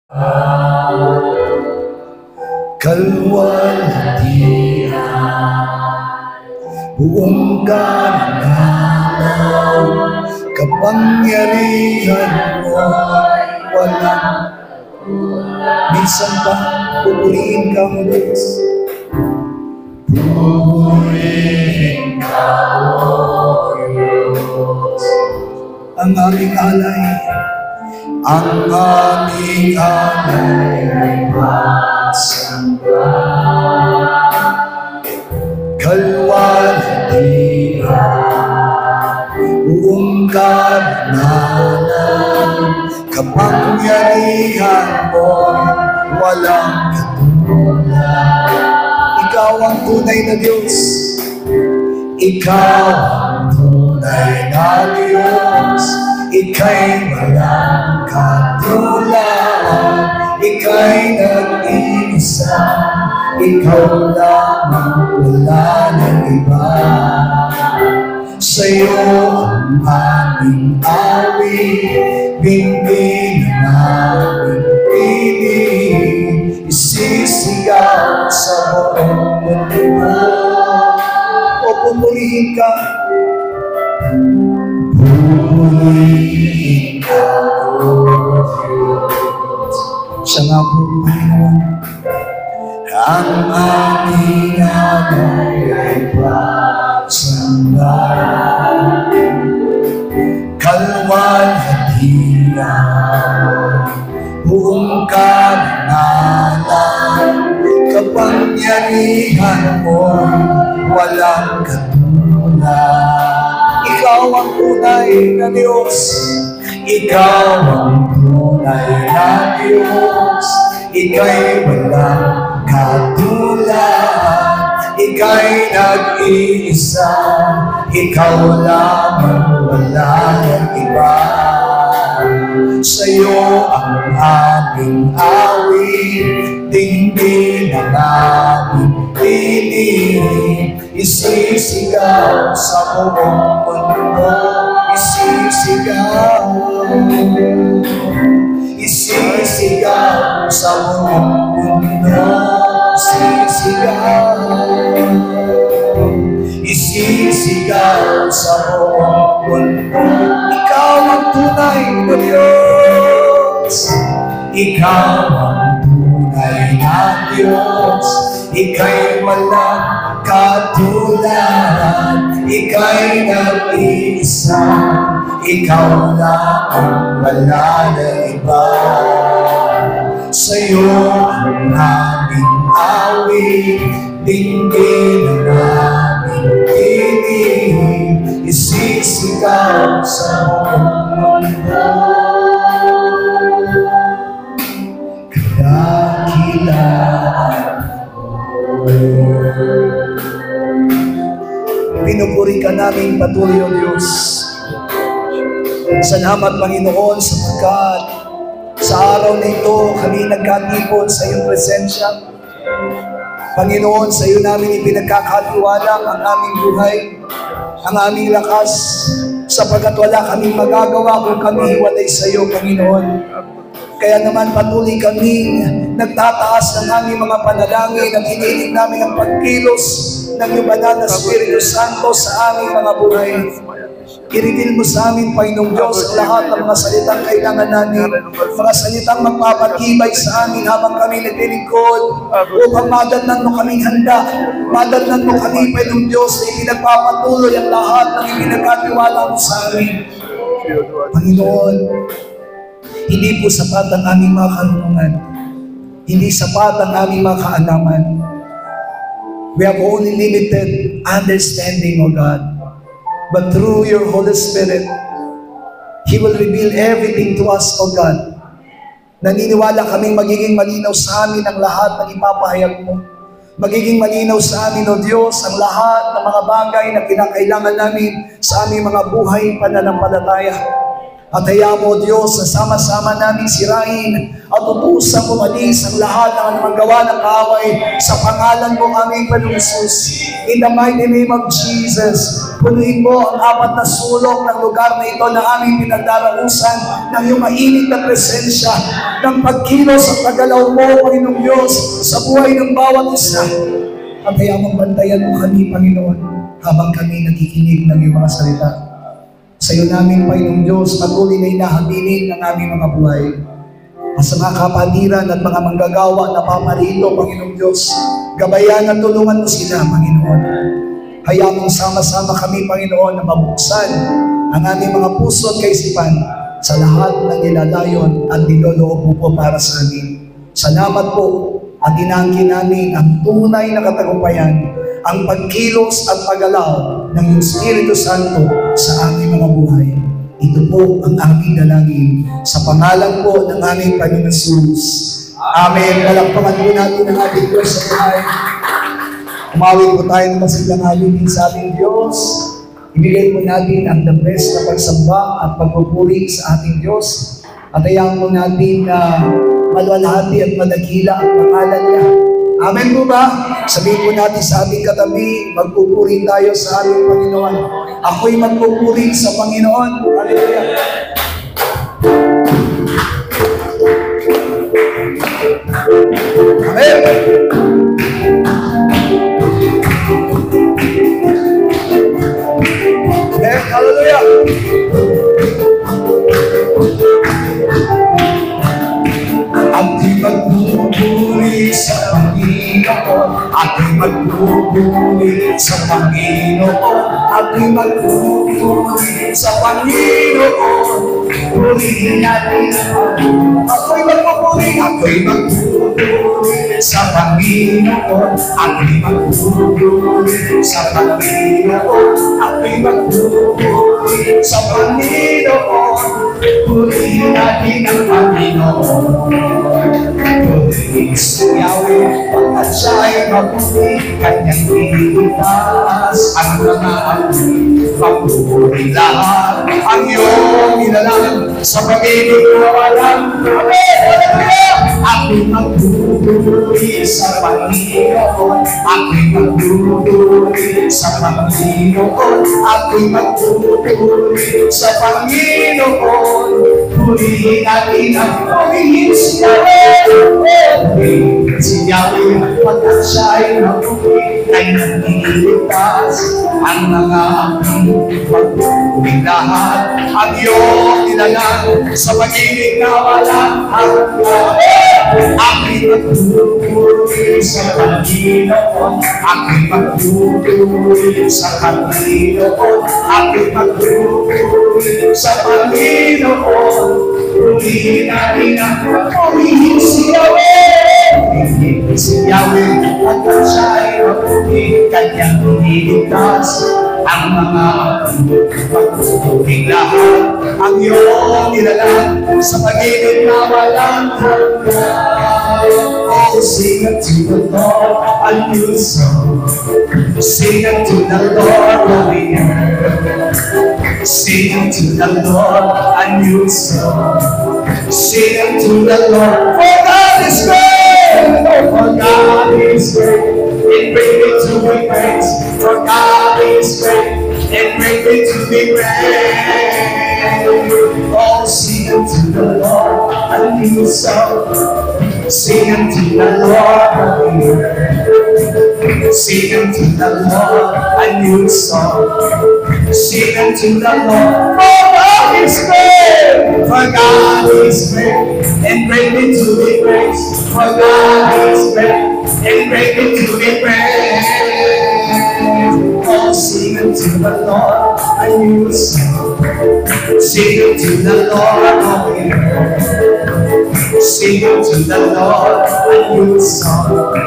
Kalwalhatian, buong ganang kapangyarihan mo'y walang minsan pa pupurihin ka mo, Diyos. Pupurihin ka mo, Diyos. Ang aming alay ay pagsamba. Kalwalhatian, buong kabanalan, kapangyarihan mo'y walang katulad. Ikaw ang tunay na Diyos. Ikaw ang tunay na Diyos. Ika'y walang katulad. Ika'y nag-iisa. Ikaw lamang, wala ng iba. Sa'yo ang aming awit, bingbing namin piling, isisigaw sa buong mundo. O pumurihin ka, pumurihin ka, O Diyos. Siya nga po, Panginoon. Ang aming alay ay pagsamba. Kalwalhatian, buong kabanalan, kapangyarihan mo'y walang katulad. Ikaw ang tunay na Diyos. Ikaw ang tunay na Diyos. Ika'y walang katulad. Ika'y nag-iisa. Ikaw lamang, wala ng iba. Sa'yo ang aming awit, dinggin ang aming piling, isisigaw sa buong mundo. Isisigaw, isisigaw sa buong mundo. Isisigaw, isisigaw sa buong mundo. Ikaw ang tunay na Diyos. Ikaw ang tunay na Diyos. Ika'y walang katulad. Ika'y nag-iisa. Ikaw lamang, wala na iba. Sa'yo ang aming awit, dinggin ang aming piling, isisigaw sa buong mundo. Kadakilaan mo. Pinupuri ka namin patuloy, O Diyos. Salamat, Panginoon, sapagkat sa araw na ito kami nagkatipon sa iyong presensya. Panginoon, sa iyo namin ipinagkakatiwala ang aming buhay, ang aming lakas, sapagkat wala kaming magagawa kung kami hiwalay sa iyo, Panginoon. Kaya naman patuloy kaming nagtataas ng aming mga panalangin at hinihiling namin ang pagkilos ng iyong banal na Espiritu Santo sa aming mga buhay. I-reveal mo sa amin, Panginoong Diyos, ang lahat ng mga salitang kailangan namin, mga salitang magpapatibay sa amin habang kami naglilingkod, upang madatnan mo kaming handa, madatnan mo kami, Panginoong Diyos, na ipinagpapatuloy ang lahat ng ipinagkatiwala mo sa amin. Panginoon, hindi po sapat ang aming mga karunungan, hindi sapat ang aming mga kaalaman. We have only limited understanding, O God. But through your Holy Spirit, He will reveal everything to us, O God. Naniniwala kaming magiging malinaw sa amin ang lahat ng ipapahayag mo. Magiging malinaw sa amin, O Diyos, ang lahat ng mga bagay na kinakailangan namin sa aming mga buhay pananampalataya. At hayaan mo, Diyos, na sama-sama namin sirain at utusang umalis ang lahat ng anumang gawa ng kaaway sa pangalan mo, aming Panginoong Jesus. In the mighty name of Jesus, punuin mo ang apat na sulok ng lugar na ito na aming pinagdarausan ng iyong mainit na presensya, ng pagkilos at paggalaw mo, Panginoong Diyos, sa buhay ng bawat isa. At hayaan mong bantayan mo kami, Panginoon, habang kami nakikinig ng iyong mga salita. Sa iyo namin, Panginoong Diyos, patuloy na inahabilin ng aming mga buhay. Sa mga kapatiran at mga manggagawa na pamarito, Panginoong Diyos, gabayan at tulungan mo sila, Panginoon. Hayaan mong sama-sama kami, Panginoon, na mabuksan ang aming mga puso at kaisipan sa lahat ng nilalayon at niloloob mo po para sa amin. Salamat po at inaangkin namin ang tunay na katagumpayan, ang pagkilos at paggalaw ng iyong Espiritu Santo sa aming mga buhay. Ito po ang aming dalangin sa pangalan po ng aming Panginoon Jesus. Amen. Palakpakan po natin ang ating Diyos sa buhay. Umawit po tayo ng masiglang halinin sa ating Diyos. Ibigay po natin ang the best na pagsamba at pagpupuri sa ating Diyos. At hayaan po natin na maluwalhati at madakila ang pangalan niya. Amen po ba? Sabihin po natin sa ating katabi, magpupuri tayo sa aming Panginoon. Ako'y magpupuri sa Panginoon. Hallelujah. Amen. Amen. Hallelujah. Ako'y magpupuri sa Panginoon. Ako'y magpupuri sa Panginoon. Ako'y magpupuri sa Panginoon. Purihin natin. Ako'y magpupuri sa Panginoon. Ako'y magpupuri sa Panginoon. Ako'y magpupuri sa Panginoon. Purihin natin ang Panginoon. Purihin si Yahweh, pagkat siya'y mabuti, kanyang iniligtas ang mga apoy. Magpupuri lahat ang iyong inalang sa pag-ibig na walang amen. Ako'y magpupuri sa Panginoon. Ako'y magpupuri sa Panginoon. Ako'y magpupuri sa Panginoon. Purihin natin ang purihin si Yahweh. Purihin si Yahweh, pagkat siya'y mabuti, kanyang iniligtas ang mga apoy. Magpupuri lahat ang iyong nilalang sa pag-ibig na walang hanggan. Ako'y magpupuri sa Panginoon. Ako'y magpupuri sa Panginoon. Ako'y magpupuri sa Panginoon. Purihin natin ang purihin si Yahweh. Purihin si Yahweh, pagkat siya'y mabuti, kanyang iniligtas ang mga apoy. Magpupuri lahat ang iyong nilalang sa pag-ibig na walang hanggan. Oh, sing it to the Lord a new song. Sing it to the Lord all the earth. Sing it to the Lord a new song. Sing it to the Lord, for God is great. Oh, for God is great, and greatly to be praised. For God is great, and greatly to be praised. Oh, sing it to the Lord a new song. Sing it to the Lord of the earth. Sing it to the Lord a new song. Sing it to the Lord, for God is great. For God is great, and greatly to be praised. For God is great, and greatly to be praised. Oh, sing it to the Lord a new song. Sing it to the Lord of the earth. Sing it to the Lord a new song.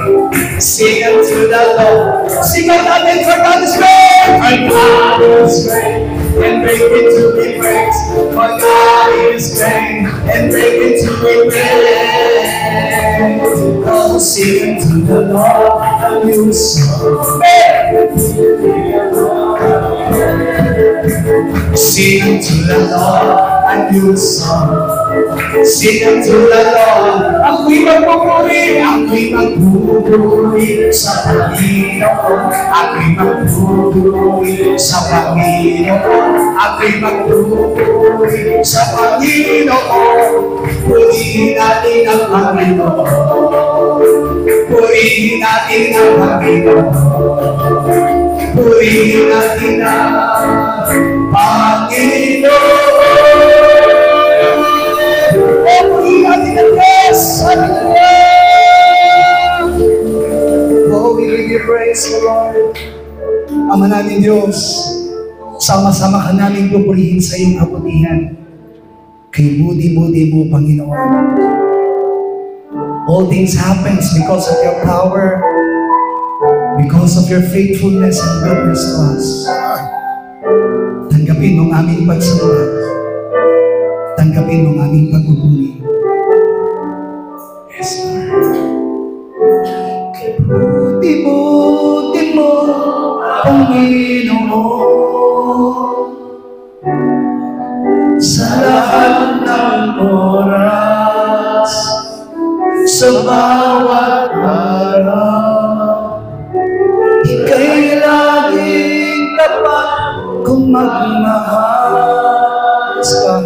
Sing it to the Lord. Sing it again, for God is great. For God is great, and greatly to be praised. For God is great, and greatly to be praised. Oh, sing it to the Lord a new song. Sing to the Lord a a new song. Sing unto the Lord. Ako'y magpupuri sa Panginoon. Ako'y magpupuri sa Panginoon. Ako'y magpupuri sa Panginoon. Purihin natin ang Panginoon. Purihin natin ang Panginoon. Purihin natin ang Panginoon. Purihin natin ang Diyos. Oh, we give you praise, Lord. Ama namin Diyos, sama-sama ka namin pupurihin sa iyong kabutihan. Kay budi-budi mo, Panginoon. All things happens because of your power, because of your faithfulness and goodness to us. Tanggapin mo ang aming pagsamba. Tanggapin mo ang aming pagpupuri. Yes, Lord. Kay budi-budi mo, Panginoon. Sa lahat ng oras, sa bawat araw, ika'y laging tapat kung magmahal ka.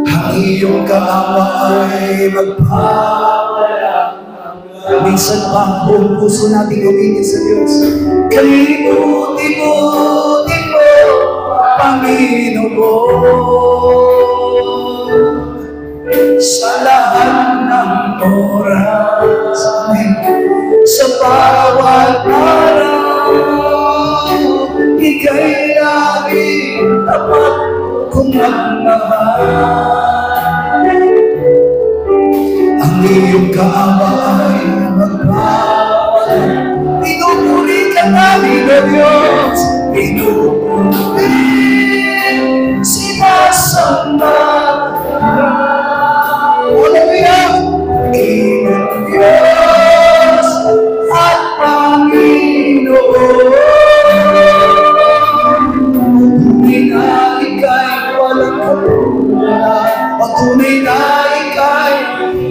Ang iyong kaawa ay magpapalang. Minsan pa buong puso nating humingin sa Diyos. Kay buti-buti mo, Panginoon, sa lahat ng oras, sa bawat araw, ika'y laging tapat kung magmahal. Ang iyong kaawa ay magpapalang. Pinupuri ka namin, O Diyos. Pinupuri, sinasamba ka. Hallelujah! Inang Diyos at Panginoon. Tunay na ika'y walang katulad. Tunay na ika'y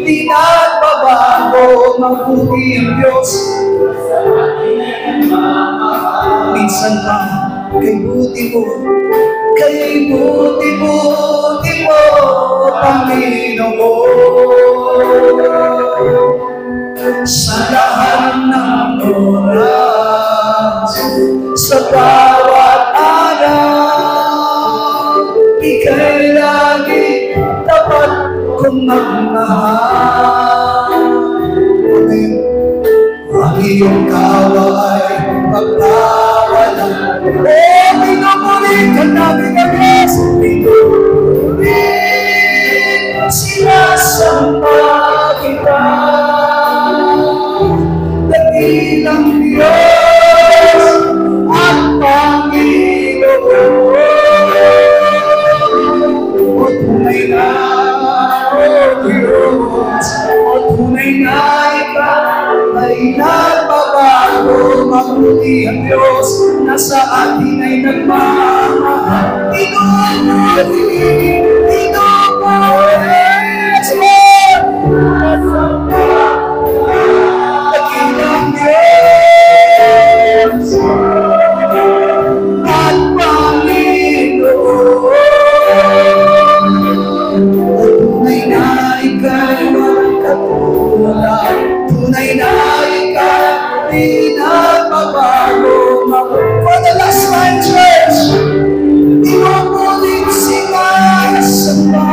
di nagbabago. Mabuti ang Diyos. Minsan pa, kay buti mo, Panginoon. Sa lahat ng oras, sa bawat araw, ika'y lagi tapat kung magmahal. Ang iyong kawa ay magpapalang. Oh, pinupuri ka namin ang Diyos. Pinupuri, sinasamba kita. Dakilang Diyos at Panginoon. O tunay na, O Diyos, o tunay na ikaw ay nagbabago. Mabuti ang Diyos na sa atin ay nagmamahal. Pinupuri, yes, Lord! Dakilang Diyos at Panginoon. O tunay na ika'y walang katulad. Tunay na ika'y di nagbabago. For the last time, church, inuulit sinasamba.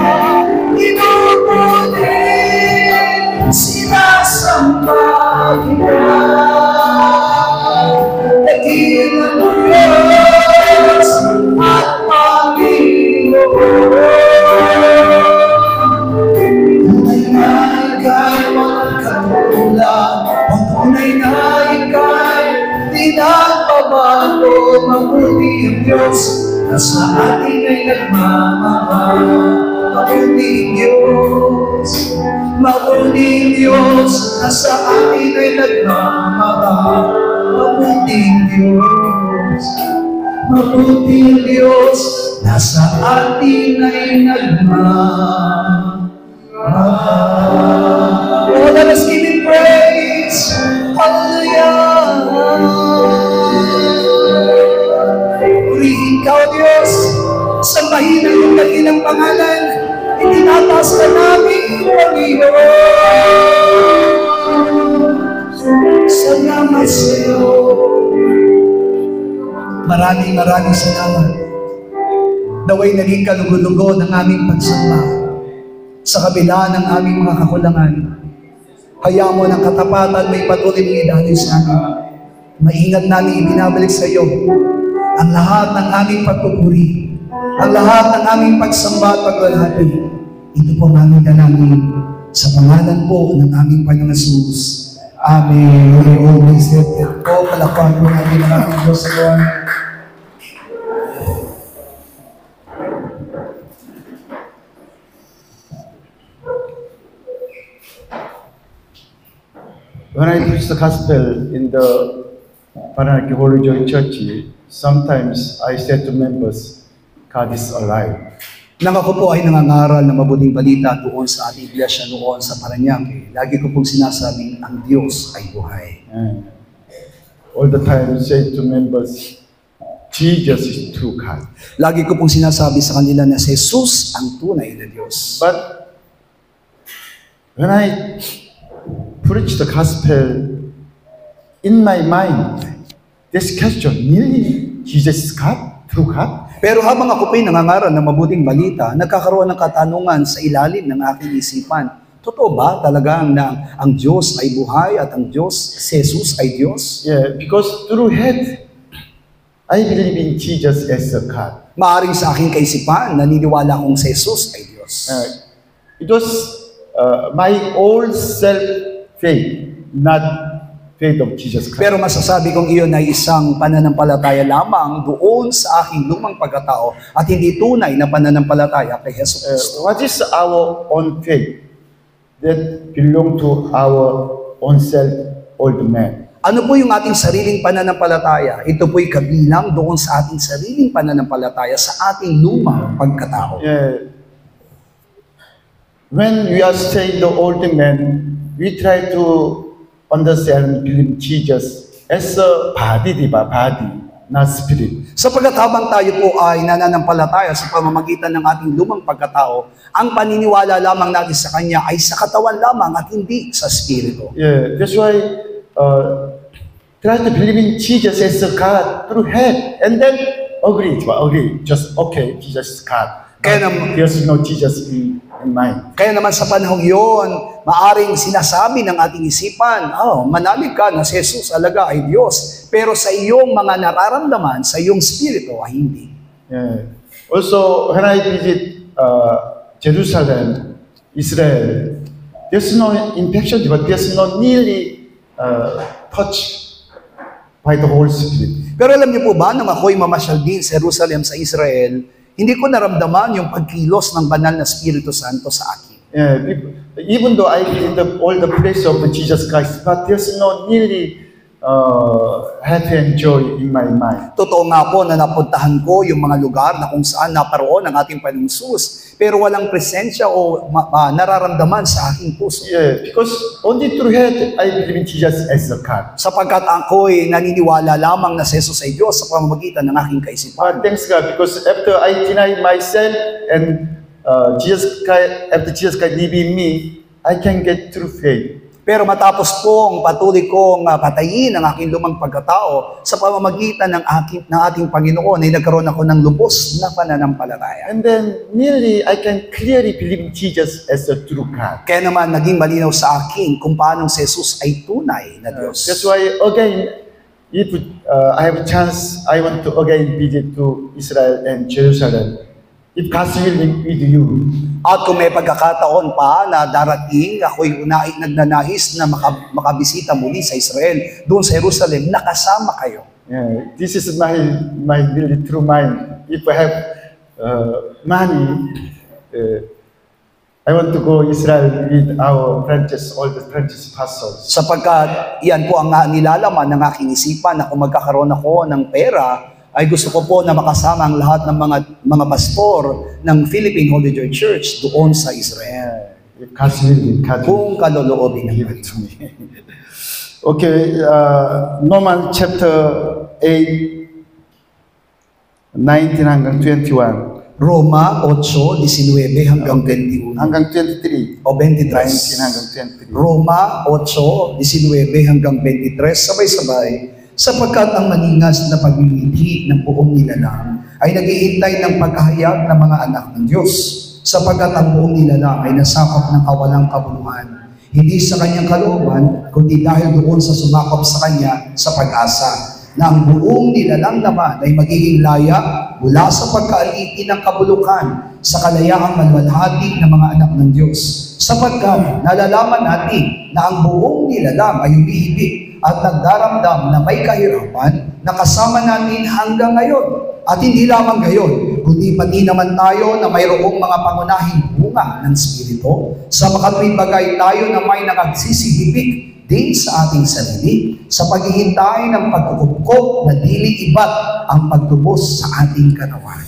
Inuulit sinasamba kita. Dakilang Diyos at Panginoon. Tunay na ika'y walang katulad. O tunay na ika'y di nagbabago. Mabuti ang Diyos na sa atin ay nagmamahal. Mabuti ang Diyos, mabuti ang Diyos na sa atin ay nagmamahal. Mabuti ang Diyos. mabuting Diyos, nasa atin ay nagmamahal. Oh, let us give Him praise. Hallelujah. Purihin ka, O Diyos. Sambahin ang iyong dakilang pangalan. Itinataas ka namin, Panginoon. Salamat sa iyo. Maraming salamat. Naway naging kalugo-lugo ng aming pagsamba sa kabila ng aming mga kakulangan. Kaya mo ng katapatan may patuloy mong idalin sa amin. Maingat namin ibinabalik sa iyo ang lahat ng aming pagpupuri, ang lahat ng aming pagsamba at paglalahati. Ito po ang aming dalangin sa pangalan po ng aming Panginoong Jesus. Amen. We always let it go. Palakpan po natin ang ating Diyos sa Lord. When I preach the gospel in the Paranaki Holy Joy Church, sometimes I say to members, God is alive. Nang ako po ay nangangaral ng mabuting balita doon sa ating iglesia noon sa Paranaque, lagi ko pong sinasabing ang Diyos ay buhay. And all the time I say to members, Jesus is true God. Lagi ko pong sinasabi sa kanila na si Jesus ang tunay na Diyos. But when I preach the gospel, in my mind, this question, really Jesus is God, true God? Pero habang ako po'y nangangaral ng mabuting balita, nagkakaroon ng katanungan sa ilalim ng aking isipan. Totoo ba talagang na ang Diyos ay buhay at ang Diyos, si Jesus ay Diyos? Yeah, because through head, I believe in Jesus as a God. Maaring sa aking kaisipan, naniniwala akong si Jesus ay Diyos. It was my old self-faith, not faith of Jesus Christ. Pero masasabi kong iyon ay isang pananampalataya lamang doon sa aking lumang pagkatao at hindi tunay na pananampalataya kay Jesus Cristo. What is our own faith that belong to our own self, old man? Ano po yung ating sariling pananampalataya? Ito po'y kabilang doon sa ating sariling pananampalataya sa ating lumang pagkatao. Yeah. When we are saying the old man, we try to understand and believe Jesus as a body, diba? Body, not spirit. Sapagkat habang tayo po ay nananampalataya sa pamamagitan ng ating lumang pagkatao, ang paniniwala lamang natin sa Kanya ay sa katawan lamang at hindi sa spirito. Yeah, that's why try to believe in Jesus as a God through head, and then agree, just okay, Jesus is God. There's no Jesus in mind. Kaya naman sa panahong yun, maaring sinasabi ng ating isipan, manalig ka na si Jesus alaga ay Diyos. Pero sa iyong mga nararamdaman, sa iyong spirito ay hindi. Yeah. Also, when I visit Jerusalem, Israel, there's no infection, but there's no nearly touch by the Holy Spirit. Pero alam niyo po ba, nang ako'y mamasyal din sa Jerusalem sa Israel, hindi ko naramdaman yung pagkilos ng banal na Espiritu Santo sa akin. Yeah, even though I believe in all the praise of Jesus Christ, but there's no nearly happy and joy in my mind. Totoo nga po na napuntahan ko yung mga lugar na kung saan naparoon ang ating Panginoong Hesus, pero walang presensya o nararamdaman sa aking puso. Yeah, because only through head I believe in Jesus as a God. Sapagkat ako'y naniniwala lamang na si Jesus ay Diyos sa pamamagitan ng aking kaisipan. Thanks God, because after I deny myself and after Jesus Christ live in me, I can get through faith. Pero matapos pong patuloy kong patayin ang aking lumang pagkatao sa pamamagitan ng ating Panginoon ay nagkaroon ako ng lubos na pananampalataya. And then nearly I can clearly believe in Jesus as a true God. Kaya naman naging malinaw sa akin kung paano si Jesus ay tunay na Diyos. That's why again, if I have a chance, I want to again visit to Israel and Jerusalem. If God's willing with you. At kung may pagkakataon pa na darating, ako'y nagnanais na makabisita muli sa Israel, doon sa Jerusalem, nakasama kayo. Yeah, this is my really true mind. If I have money, I want to go Israel with our branches, all the branches pastors. Sapagkat iyan po ang nilalaman ng aking isipan na kung magkakaroon ako ng pera, ay gusto ko po na makasama ang lahat ng mga pastor ng Philippine Holy Church doon sa Israel. If God's will, God will Kung kaloloobin ng give it to me. Okay, Romans chapter 8, 19 hanggang 21. Roma 8:19 hanggang 21 Hanggang 23. o 23. 19 hanggang 23. Roma 8:19 hanggang 23, sabay-sabay, sapagkat ang maningas na pagmimithi ng buong nilalang ay naghihintay ng pagkahayag ng mga anak ng Diyos, sapagkat ang buong nilalang ay nasakop ng kawalang kabuluhan, hindi sa kanyang kalooban, kundi dahil doon sa sumakop sa kanya sa pag-asa, na ang buong nilalang naman ay magiging laya mula sa pagkaalitin ng kabulukan sa kalayaang maluwalhati ng mga anak ng Diyos. Sapagkat nalalaman natin na ang buong nilalang ay umihibik at nagdaramdam na may kahirapan na kasama natin hanggang ngayon. At hindi lamang gayon, kundi pati naman tayo na mayroong mga pangunahing bunga ng Espiritu, sa makatuwing bagay tayo na may nakagsisihibik din sa ating sarili, sa paghihintay ng pagkukupkop na dili iba't ang pagtubos sa ating katawan.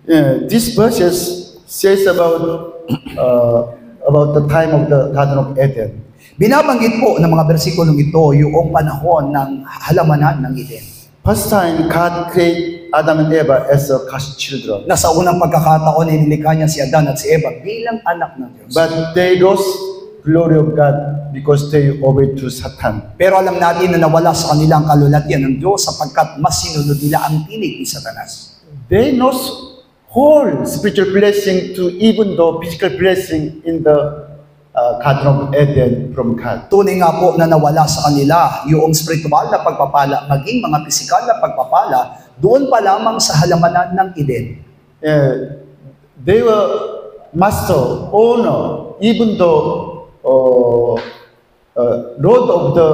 Yeah, this verses says about the time of the Garden of Eden. Binabanggit po ng mga bersikulong ito yung panahon ng halamanan ng Eden. First time God created Adam and Eva as God's children. Na sa unang pagkakataon ay nilikha niya si Adan at si Eva bilang anak ng Diyos. But they lost glory of God because they obeyed to Satan. Pero alam natin na nawala sa kanila ang kalulatian ng Diyos sapagkat mas sinunod nila ang tinig ni Satanas. They lost whole spiritual blessing to even the physical blessing in the Garden of Eden from God. Tunay nga po na nawala sa kanila yung spiritual na pagpapala, maging mga pisikal na pagpapala, doon pa lamang sa halamanan ng Eden. They were master, owner, even the Lord of the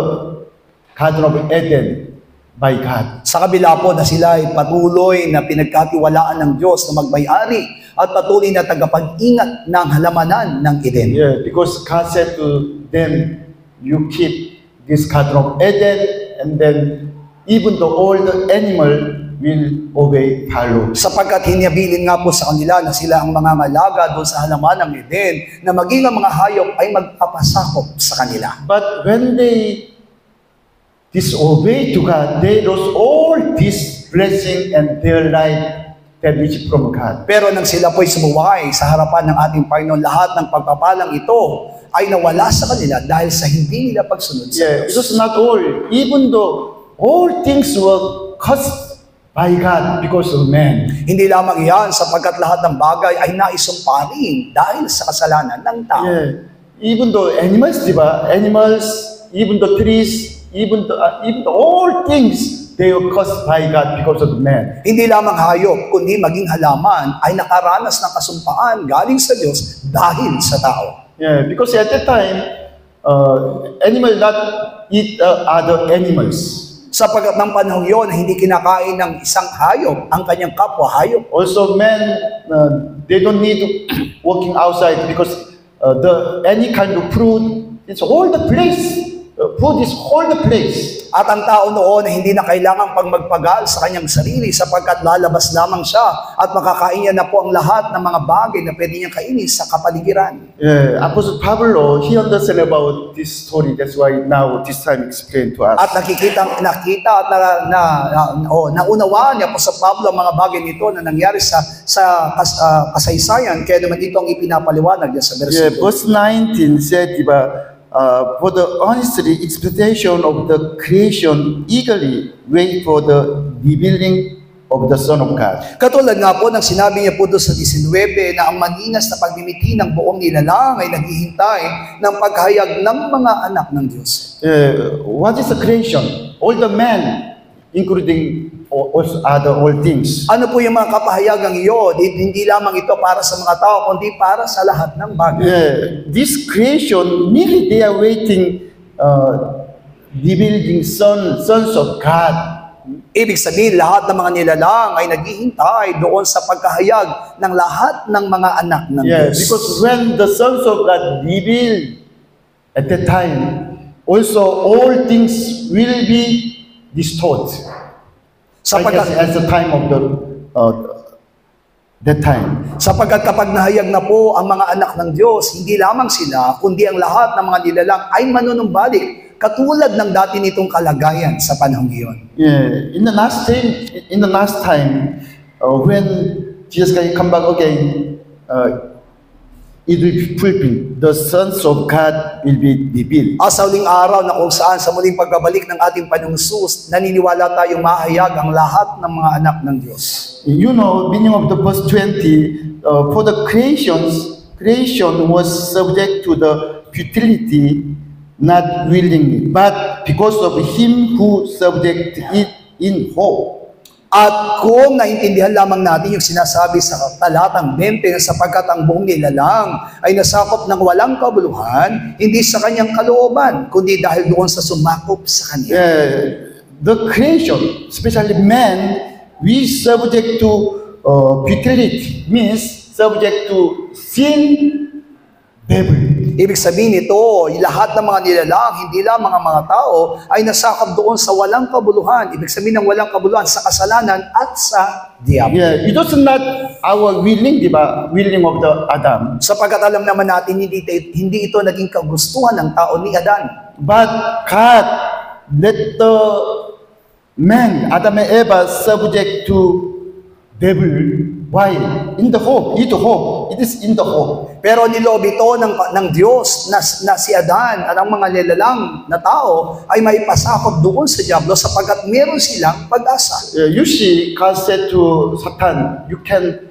Garden of Eden by God. Sa kabila po na sila ay patuloy na pinagkatiwalaan ng Diyos na magmay-ari at patuloy na tagapag-ingat ng halamanan ng Eden. Yeah, because God said to them, you keep this Garden of Eden, and then even all the animal will obey, follow. Sapagkat hiniyabilin nga po sa kanila na sila ang mga malaga doon sa halaman ng Eden, na maging ang mga hayop ay magpapasakop sa kanila. But when they disobey to God, they lost all this blessing and their life that which from God. Pero nang sila po'y sumuway sa harapan ng ating Panginoon, lahat ng pagpapalang ito ay nawala sa kanila dahil sa hindi nila pagsunod sa Yeah, it Diyos. was not all. Even though all things were cursed by God because of man. Hindi lamang iyan sapagkat lahat ng bagay ay naisumpa rin dahil sa kasalanan ng tao. Yeah, even though animals, diba? Animals, even the trees, even the all things, they were cursed by God because of man. Hindi lamang hayop, kundi maging halaman ay nakaranas ng kasumpaan galing sa Diyos dahil sa tao. Yeah, because at that time, animal not eat other animals. Sapagkat ng panahon yon, hindi kinakain ng isang hayop ang kanyang kapwa hayop. Also, men, they don't need to walking outside because any kind of fruit, it's all the place. Food is all the place. At ang tao noon ay hindi na kailangan pang magpagal sa kanyang sarili sapagkat lalabas lamang siya at makakain niya na po ang lahat ng mga bagay na pwede niyang kainin sa kapaligiran. Yeah, Apostle Pablo, he understand about this story. That's why now this time explained to us. At nakita at naunawaan niya po sa Pablo ang mga bagay nito na nangyari sa kasaysayan, kaya naman ito ang ipinapaliwanag niya sa Yeah, versikulo. verse 19 said, for the honestly expectation of the creation eagerly wait for the revealing of the Son of God. Katulad nga po ng sinabi niya po doon sa 19 na ang maningas na pagmimiti ng buong nilalang ay naghihintay ng paghayag ng mga anak ng Diyos. What is the creation? All the men, including also other all things. Ano po yung mga kapahayagang iyon? Hindi lamang ito para sa mga tao, kundi para sa lahat ng bagay. This creation, merely they are waiting, revealing sons of God. Ibig sabihin, lahat ng mga nilalang ay naghihintay doon sa pagkahayag ng lahat ng mga anak ng Diyos. Because when the sons of God revealed at that time, also all things will be distorted. Sapagkat, as the time of the that time. sapagkat kapag nahayag na po ang mga anak ng Diyos, hindi lamang sila, kundi ang lahat ng mga nilalang ay manunumbalik, katulad ng dati nitong kalagayan sa panahong iyon. Yeah, in the last time, when Jesus Christ come back again, it will be fulfilled. The sons of God will be revealed. Sa uling araw na kung saan sa muling pagbabalik ng ating Panginoong Hesus, naniniwala tayong mahayag ang lahat ng mga anak ng Diyos. You know, meaning of the verse 20, for the creation was subject to the futility, not willingly, but because of him who subject it in hope. At kung naintindihan lamang natin yung sinasabi sa talatang 20 na sapagkat ang buong nilalang ay nasakop ng walang kabuluhan, hindi sa kanyang kalooban, kundi dahil doon sa sumakop sa kanya. The creation, especially man, we subject to futility, means subject to sin, devil. Ibig sabihin nito, lahat ng mga nilalang, hindi lang mga tao, ay nasakop doon sa walang kabuluhan. Ibig sabihin ng walang kabuluhan sa kasalanan at sa diablo. Yeah, it was not our willing, di ba? Willing of the Adam. Sapagkat alam naman natin, hindi ito naging kagustuhan ng tao ni Adan. But God let the man, Adam and Eva, subject to devil. Why? In the hope. It is in the hope. Pero niloob ito ng Diyos na si Adan at ang mga nilalang na tao ay may pasakop doon sa diablo sapagkat meron silang pag-asa. You see, God said to Satan, you can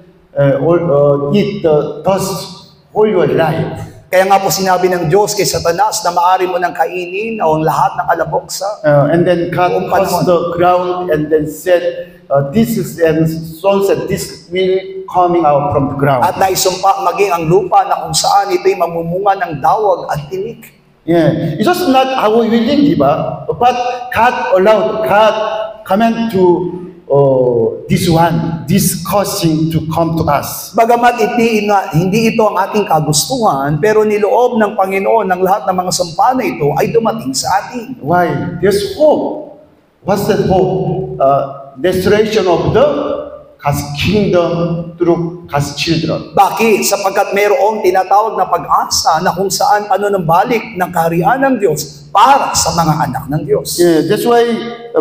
eat the dust all your life. Kaya nga po sinabi ng Diyos kay Satanas na maaari mo nang kainin ang lahat ng alaboksa. And then God caused the ground and then said, this is, and Saul said, this will coming out from the ground. At naisumpa maging ang lupa na kung saan ito'y mamumunga ng dawag at tinik. Yeah, it was not our willing, di ba? But God allowed, God command to this causing to come to us. Bagamat hindi ito ang ating kagustuhan, pero niloob ng Panginoon ng lahat ng mga sumpa na ito ay dumating sa atin. Why? There's hope. What's that hope? Restoration of the God's kingdom through God's children. Bakit? Sapagkat mayroong tinatawag na pag-asa na kung saan panunumbalik ng kaharian ng Diyos para sa mga anak ng Diyos. Yeah, that's why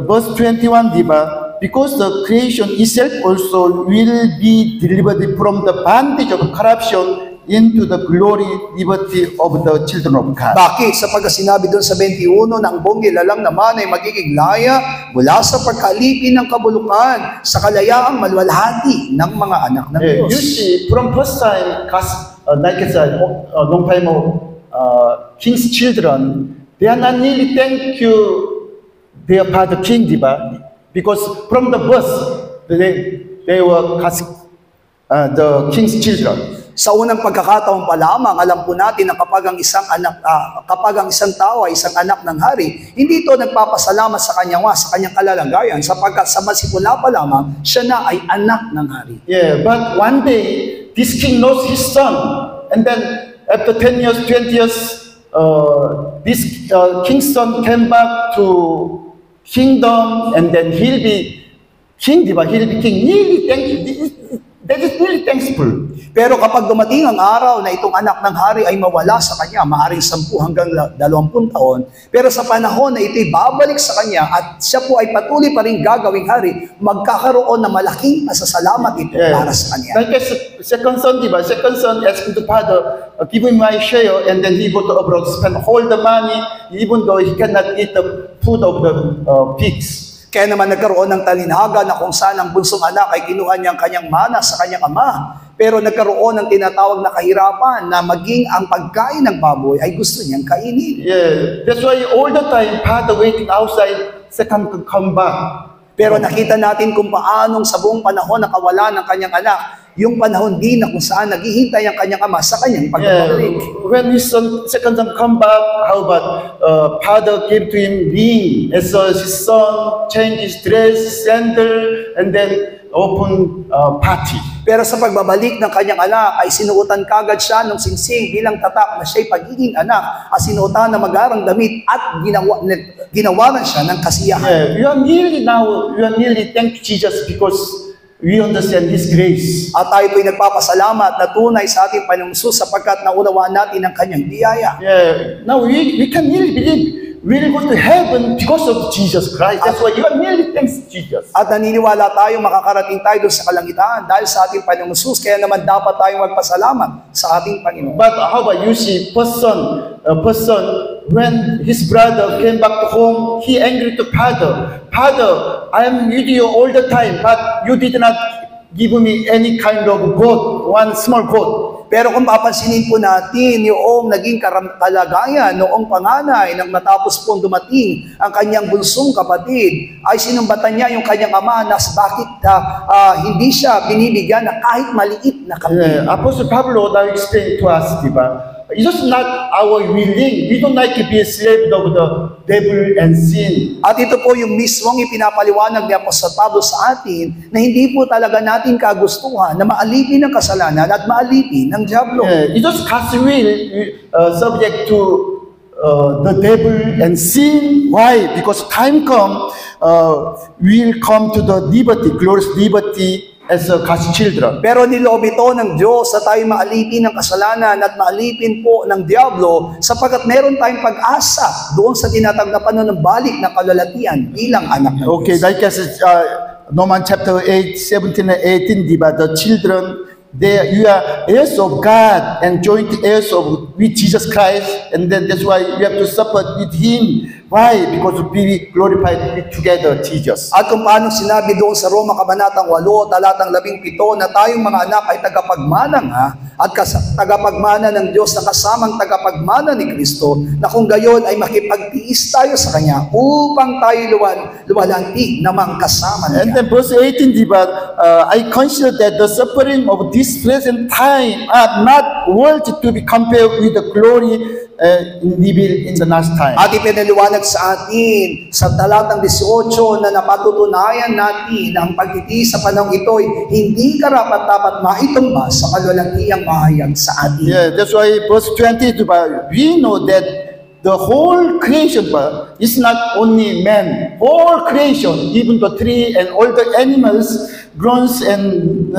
verse 21, di ba? Because the creation itself also will be delivered from the bondage of corruption into the glory, liberty of the children of God. Bakit? Sapagkat sinabi doon sa 21 na ang buong nilalang naman ay magiging laya mula sa pagkalipin ng kabulukan sa kalayaang malwalhati ng mga anak ng Diyos. You see, from first time, like I said, long time ago, king's children, they are not really thank you their father king, di ba? Because from the birth, they were the king's children. Sa unang pagkakataon pa lamang, alam po natin na kapag ang isang tao ay isang anak ng hari, hindi ito nagpapasalamat sa kanyang kalalagayan sapagkat sa masimula pa lamang, siya na ay anak ng hari. Yeah, but one day, this king lost his son. And then, after 10 years, 20 years, this king's son came back to kingdom, and then he'll be king, di ba? He'll be king. Really, thank you. That is really thankful. Pero kapag dumating ang araw na itong anak ng hari ay mawala sa kanya, maaaring 10 hanggang 20 taon, pero sa panahon na ito'y babalik sa kanya at siya po ay patuloy pa rin gagawing hari, magkakaroon na malaking pasasalamat ito para sa kanya. Like second son, di ba? Second son asked the father, give him my share, and then he go to abroad, spend all the money, even though he cannot eat the food of the pigs. Kaya naman nagkaroon ng talinhaga na kung saan ang bunsong anak ay kinuha niyang kanyang mana sa kanyang ama. Pero nagkaroon ng tinatawag na kahirapan na maging ang pagkain ng baboy ay gusto niyang kainin. Yeah, that's why all the time, father waiting outside, second to come back. Pero nakita natin kung paanong sa buong panahon nakawala ng kanyang anak, yung panahon din na kung saan naghihintay ang kanyang ama sa kanyang pagbabalik. When his son, second son come back, how about father gave to him ring, as his son changed his dress, sandal, and then open party. Pero sa pagbabalik ng kanyang anak ay sinuotan kagad siya ng singsing bilang tatak na siya'y pagiging anak at sinuotan na magarang damit at ginawaran siya ng kasiyahan. Yeah, we are nearly thank Jesus because we understand His grace. At tayo po'y nagpapasalamat na tunay sa ating Panginoong Hesus sapagkat naunawaan natin ang kanyang biyaya. Yeah, now we can really believe we'll go to heaven because of Jesus Christ. That's why you are nearly thanks Jesus. At naniniwala tayo makakarating tayo doon sa kalangitan dahil sa ating Panginoong Hesus. Kaya naman dapat tayong magpasalamat sa ating Panginoon. But how about you see, a person when his brother came back to home, he angry to father. Father, I am with you all the time, but you did not give me any kind of goat, one small goat. Pero kung papansinin po natin yung naging kalagayan noong panganay nang matapos pong dumating ang kanyang bunsong kapatid, ay sinumbatan niya yung kanyang ama na bakit hindi siya binibigyan na kahit maliit na kambing. Apostle Pablo now explained to us, diba? It's just not our willing. We don't like to be a slave of the devil and sin. At ito po yung mismong ipinapaliwanag ni Apostol Pablo sa atin na hindi po talaga natin kagustuhan na maalipin ang kasalanan at maalipin ang diablo. It's just God's will subject to the devil and sin. Why? Because time we'll come to the liberty, glorious liberty as God's children. Pero niloob ito ng Diyos na tayo maalipin ng kasalanan at maalipin po ng diablo sapagkat meron tayong pag-asa doon sa tinatag na panunumbalik ng kalalatian bilang anak ng Okay, Diyos. like as Romans chapter 8, 17 and 18, diba? The children, you are heirs of God and joint heirs with Jesus Christ, and then that's why we have to suffer with Him. Why? Because we glorified together Jesus. At kung paano sinabi doon sa Roma Kabanatang 8, talatang 17 na tayong mga anak ay tagapagmana nga at tagapagmana ng Diyos na kasamang tagapagmana ni Kristo na kung gayon ay makipagtiis tayo sa Kanya upang tayo luwalanti namang kasama niya. And then verse 18, diba? I consider that the suffering of this present time are not worthy to be compared with the glory revealed in the last time. At ipinaliwanag sa atin sa talatang 18 na napatutunayan natin na ang pagtitiis sa panahon ito'y hindi karapat-dapat maitumba sa kalwalatiang mahayag sa atin. Yeah, that's why verse 20, diba? We know that the whole creation is not only man. Whole creation, even the tree and all the animals, groans and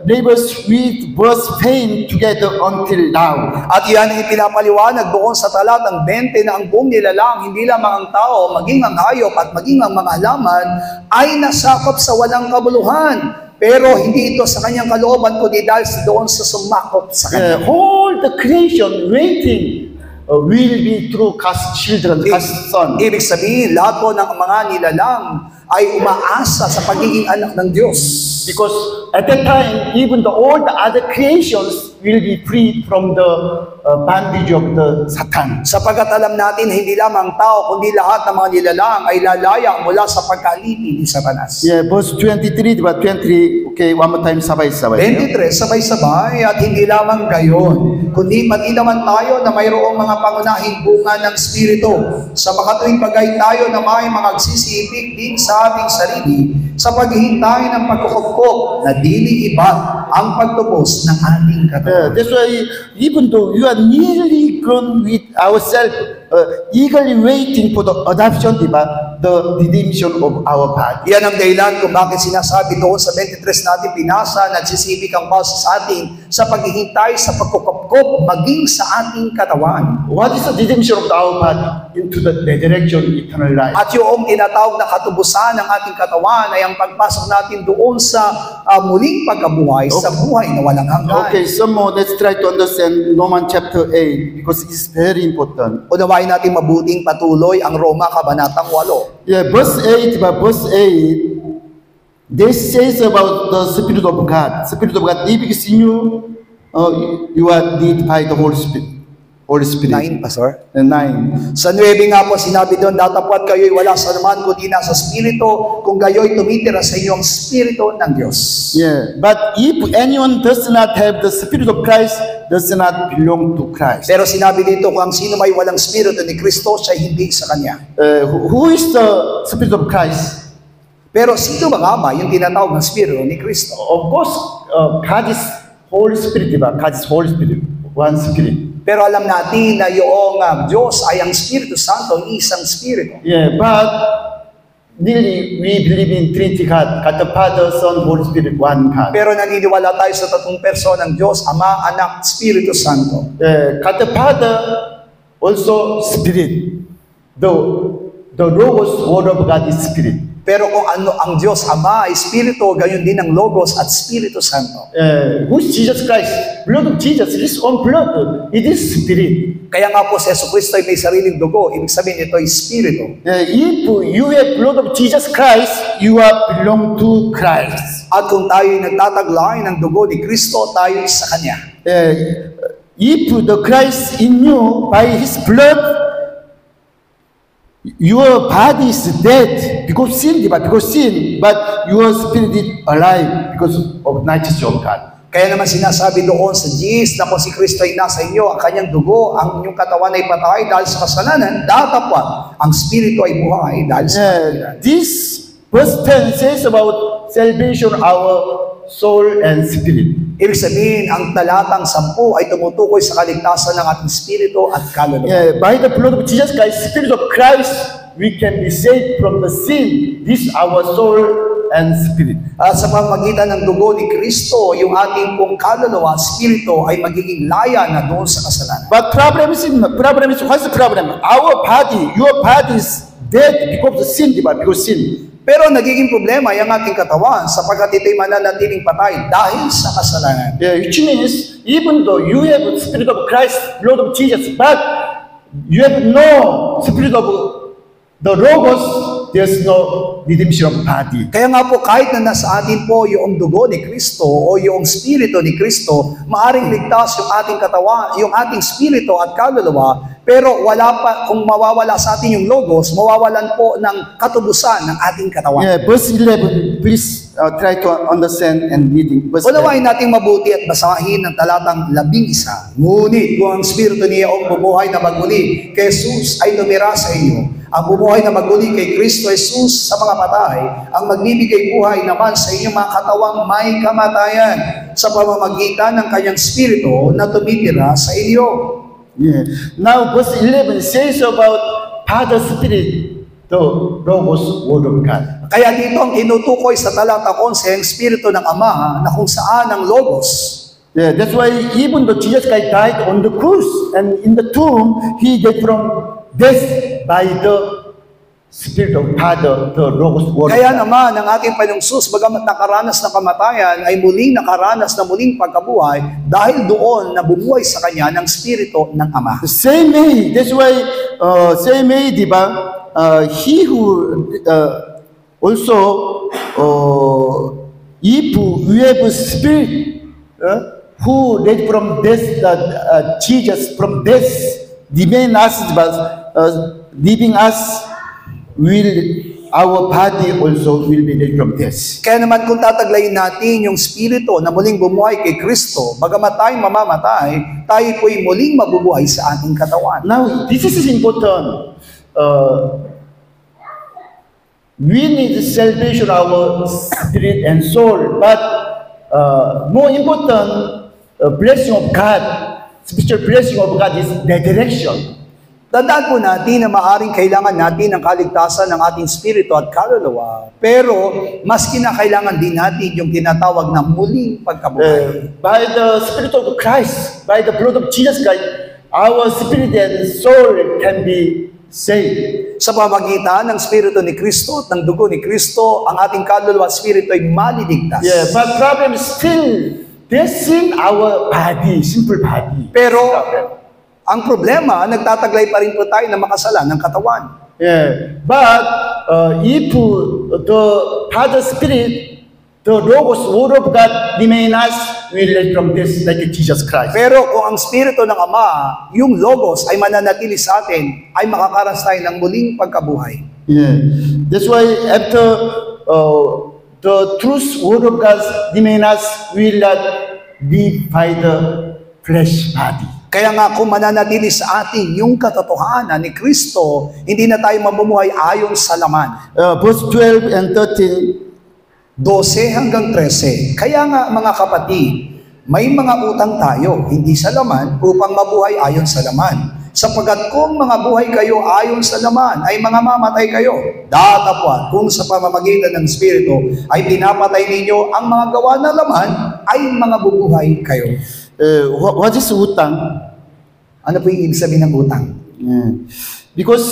labors with birth pain together until now. At yan ang ipinapaliwanag doon sa talatang 20 na ang buong nilalang, hindi lamang ang tao, maging ang hayop at maging ang mga halaman, ay nasakop sa walang kabuluhan. Pero hindi ito sa kanyang kalooban, kundi dahil doon sa sumakop sa kanya. All the creation waiting will be through God's children, God's son. Ibig sabihin, lahat po ng mga nilalang ay umaasa sa pagiging anak ng Diyos. Because at that time, even all the other creations will be free from the bondage of the Satan. Sapagat alam natin, hindi lamang tao, kundi lahat ng mga nilalang ay lalaya mula sa pagkalipin ni Satanas. Yeah, verse 23, diba? 23, okay, one more time, sabay-sabay. 23, sabay-sabay, at hindi lamang gayon, kundi pati naman tayo na mayroong mga pangunahing bunga ng Espiritu. Sa makatuwing bagay tayo na may magsisipik din sa ating sarili sa paghihintay ng pagkukupkop na dili iba ang pagtubos ng ating katawan. That's why even though you are nearly grown with ourselves, eagerly waiting for the adoption, diba? The redemption of our body. Yan ang dahilan kung bakit sinasabi doon sa 23 natin pinasa, nagsisibik ang bawat sa atin sa paghihintay sa pagkukupkop maging sa ating katawan. What is the redemption of our body? Into the resurrection, eternal life. At yung tinatawag na katubusan ng ating katawan ay ang pagpasok natin doon sa muling pagkabuhay, sa buhay na walang hanggan. Okay, some more. Let's try to understand Romans chapter 8 because it's very important. Unawain natin mabuting patuloy ang Roma Kabanatang 8. Yeah, verse 8, verse 8, this says about the Spirit of God. Spirit of God, if it's in you, you are led by the Holy Spirit. Holy Spirit. 9, Pastor. 9. Sa 9 nga po, sinabi doon, datapwat kayo'y wala sa naman kundi nasa Espiritu, kung gayo'y tumitira sa inyo ang Espiritu ng Diyos. Yeah, but if anyone does not have the Spirit of Christ, does not belong to Christ. Pero sinabi dito, kung ang sino may walang Espiritu ni Kristo, siya hindi sa Kanya. Who is the Spirit of Christ? Pero sino ba nga ba yung tinatawag ng Espiritu ni Kristo? Of course, God is Holy Spirit, diba? God is Holy Spirit, one Spirit. Pero alam natin na yung Diyos ay ang Espiritu Santo, isang Espiritu. Yeah, but really, we believe in Trinity God, God the Father, Son, Holy Spirit, one God. Pero naniniwala tayo sa tatlong persona ng Diyos, Ama, Anak, Espiritu Santo. God the Father, also Spirit. The Logos, Word of God is Spirit. Pero kung ano ang Diyos Ama, Espiritu, gayon din ang Logos at Espiritu Santo. Who is Jesus Christ? Blood of Jesus, His own blood, it is Spirit. Kaya nga po si Yesu Cristo ay may sariling dugo, ibig sabihin ito ay Espiritu. If you have blood of Jesus Christ, you are belong to Christ. At kung tayo ay nagtataglay ng dugo ni Kristo, tayo ay sa Kanya. If the Christ in you, by His blood, your body is dead because sin, but your spirit is alive because of righteousness of God. Kaya naman sinasabi doon sa Gs na kung si Kristo ay nasa inyo, ang kanyang dugo, ang inyong katawan ay patay dahil sa kasalanan, datapwat, ang Espiritu ay buhay dahil sa kasalanan. This verse 10 says about salvation, our soul and spirit. Ibig sabihin, ang talatang 10 ay tumutukoy sa kaligtasan ng ating spirito at kaluluwa. By the blood of Jesus Christ, Spirit of Christ, we can be saved from the sin. This our soul and spirit. At sa pamamagitan ng dugo ni Kristo, yung ating pong kaluluwa, spirito ay magiging laya na doon sa kasalanan. But problem is what's the problem? Our body, your body is dead because of sin, because sin. Pero nagiging problema yung ating katawan sapagkat ito'y mananatiling patay dahil sa kasalanan. Which means, even though you have the Spirit of Christ, Lord of Jesus, but you have no Spirit of the Logos, there's no redemption of body. Kaya nga po, kahit na nasa atin po yung dugo ni Kristo o yung Espiritu ni Kristo, maaring ligtas yung ating katawan, yung ating spirito at kaluluwa, pero wala pa, kung mawawala sa atin yung Logos, mawawalan po ng katubusan ng ating katawan. Verse 11, please try to understand and reading. Unawain natin mabuti at basahin ng talatang 11. Ngunit kung ang Espiritu niya ang bumuhay na magmuli kay Jesus ay tumira sa inyo, ang bumuhay na magmuli kay Kristo Jesus sa mga patay, ang magbibigay buhay naman sa inyong mga katawang may kamatayan sa pamamagitan ng kanyang Espiritu na tumitira sa inyo. Now, verse 11 says about Father Spirit, the Logos, Word of God. Kaya dito ang tinutukoy sa talata 11 ang Espiritu ng Ama na kung saan ang Logos. That's why even though Jesus Christ died on the cross and in the tomb, He died from death by the Spirit of Father, the Logos, Word of Kaya God. naman, ang ating Panginoong Jesus, bagamat nakaranas ng kamatayan, ay muling nakaranas na muling pagkabuhay dahil doon na bumuhay sa Kanya ng Espiritu ng Ama. The same way, that's why, same way, diba? He who also, if we have a Spirit who led from death, Jesus from death, remain us, leaving us, our body also will be led from death. Kaya naman kung tataglayin natin yung Espiritu na muling bumuhay kay Kristo, bagamat tayong mamamatay, tayo po'y muling mabubuhay sa ating katawan. Now, this is important. We need salvation of our spirit and soul, but more important, blessing of God, spiritual blessing of God is resurrection. Tandaan po natin na maaaring kailangan natin ng kaligtasan ng ating spirito at kaluluwa, pero mas kinakailangan din natin yung tinatawag na muling pagkabuhay. By the Spirit of Christ, by the blood of Jesus Christ, our spirit and soul can be saved. Sa pamagitan ng Espiritu ni Kristo at ng dugo ni Kristo, ang ating kaluluwa at spirito ay maliligtas. But problem is still, this in our body, simple body. Pero ang problema, nagtataglay pa rin po tayo na makasalan ng katawan. But if the Father Spirit, the Logos, Word of God remain us, we learn from this like Jesus Christ. Pero kung ang Espiritu ng Ama, yung Logos ay mananatili sa atin, ay makakaras tayo ng muling pagkabuhay. That's why after the truth Word of God remain us, we will not live by the flesh body. Kaya nga kung mananatili sa atin yung katotohanan ni Kristo, hindi na tayo mamumuhay ayon sa laman. Verse 12 and 13. 12 hanggang 13. Kaya nga mga kapatid, may mga utang tayo, hindi sa laman, upang mabuhay ayon sa laman. Sapagkat kung mga buhay kayo ayon sa laman, ay mga mamatay kayo. Datapwat, kung sa pamamagitan ng Espiritu ay pinapatay ninyo ang mga gawa ng laman, ay mga bubuhay kayo. What is utang? Ano po yung ibig sabihin ng utang? Because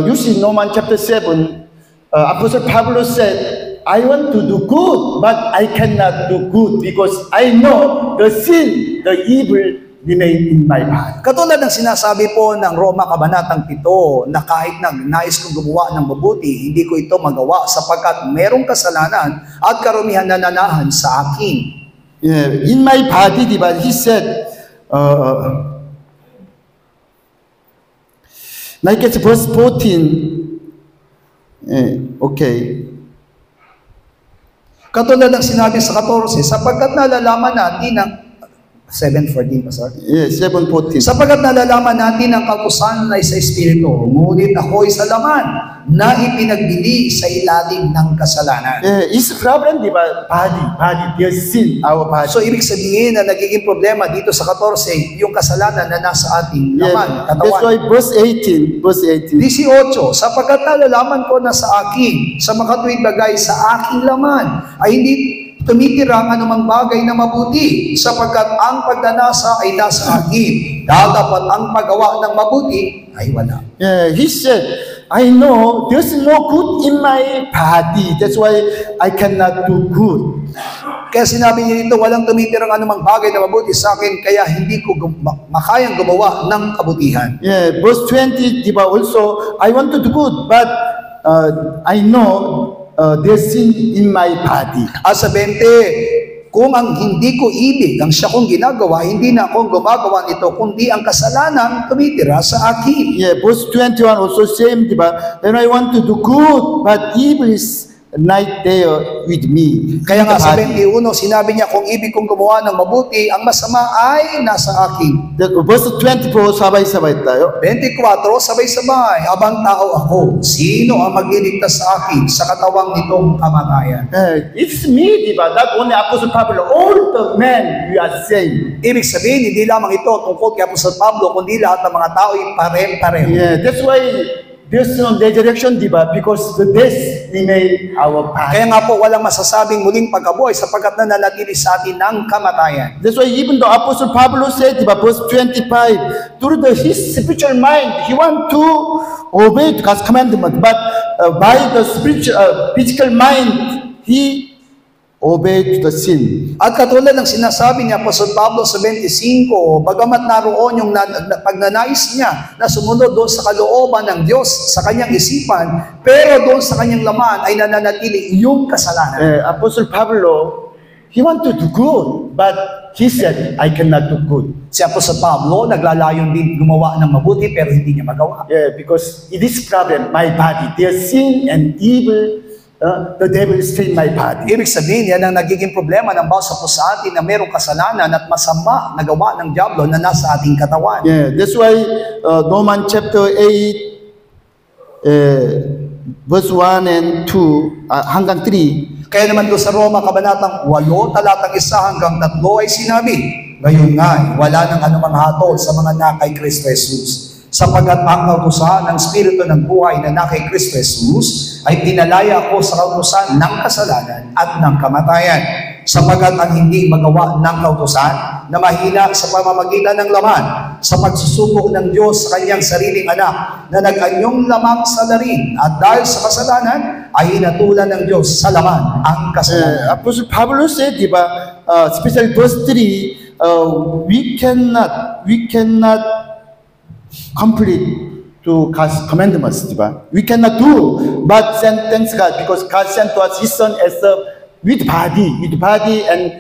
you see Romans chapter 7, Apostle Pablo said, I want to do good, but I cannot do good because I know the sin, the evil remain in my heart. Katulad ng sinasabi po ng Roma Kabanatang 7 na kahit nais kong gumawa ng mabuti, hindi ko ito magawa sapagkat merong kasalanan at karumihan na nanahan sa akin. Yeah, in my body, diba? He said, like it's verse 14. Okay. Katulad ng sinabi sa 14, sapagkat nalalaman natin ang 7:14 pa, sorry. Yeah, 7:14. Sapagkat nalalaman natin ang kautusan ay sa Espiritu, ngunit ako'y sa laman na ipinagbili sa ilalim ng kasalanan. Yeah, it's problem, diba? Body, there's sin, our body. So, ibig sabihin na nagiging problema dito sa 14, yung kasalanan na nasa ating laman, That's katawan. why verse 18, 18, sapagkat nalalaman ko na sa akin, sa makatuwid bagay sa aking laman, ay hindi tumitira ang anumang bagay na mabuti, sapagkat ang pagnanasa ay nasa akin. Dapat ang paggawa ng mabuti ay wala. Yeah, he said, I know there's no good in my body. That's why I cannot do good. Kaya sinabi niya dito, walang tumitira ang anumang bagay na mabuti sa akin, kaya hindi ko makayang gumawa ng kabutihan. Yeah, verse 20, diba, also, I want to do good, but I know there's sin in my body. At sa 20, kung ang hindi ko ibig, ang siya kong ginagawa, hindi na akong gumagawa nito, kundi ang kasalanan tumitira sa akin. Yeah, verse 21 also same, diba? When I want to do good, but evil is night there with me. Kaya nga sa 21, sinabi niya, kung ibig kong gumawa ng mabuti, ang masama ay nasa akin. Verse 24, sabay-sabay tayo. 24, sabay-sabay, abang tao ako, sino ang magliligtas sa akin sa katawang nitong kamatayan? It's me, diba? Not only Apostle Pablo, all the men we are saying. Ibig sabihin, hindi lamang ito tungkol kay Apostle Pablo, kundi lahat ng mga tao ay pare-pareho. Yeah, that's why there's no resurrection, diba? Because the death remain our past. Kaya nga po, walang masasabing muling pagkabuhay sapagkat nananatili sa atin ng kamatayan. That's why even though Apostle Pablo said, diba, verse 25, through his spiritual mind, he want to obey God's commandment, but by the physical mind, he obeyed the sin. At katulad ng sinasabi ni Apostol Pablo sa 25, bagamat naroon yung pagnanais niya na sumunod doon sa kalooban ng Diyos sa kanyang isipan, pero doon sa kanyang laman ay nananatili yung kasalanan. Apostle Pablo, he want to do good, but he said, I cannot do good. Si Apostol Pablo, naglalayon din gumawa ng mabuti pero hindi niya magawa. Yeah, because it is problem, my body, there's sin and evil. The devil is in my body. Ibig sabihin, yan ang nagiging problema ng bawat po sa atin na mayroong kasalanan at masama na gawa ng diablo na nasa ating katawan. Yeah, that's why Romans chapter 8, verse 1 and 2, hanggang 3. Kaya naman doon sa Roma Kabanatang 8, talatang 1 hanggang 3 ay sinabi, gayon nga, wala nang anumang hatol sa mga nakay Kristo Jesus. Sapagkat ang kautusan ng Espiritu ng buhay na na kay Kristo Jesus ay pinalaya ko sa kautusan ng kasalanan at ng kamatayan. Sapagkat ang hindi magawa ng kautusan na mahina sa pamamagitan ng laman sa pagsusubok ng Diyos sa kanyang sariling anak na nag-anyong lamang sa larin at dahil sa kasalanan ay hinatulan ng Diyos sa laman ang kasalanan. Apostle Pablo said, diba, especially verse 3, we cannot complete to God's commandments, diba? We cannot do, but thanks God, because God sent to us His Son as with body, and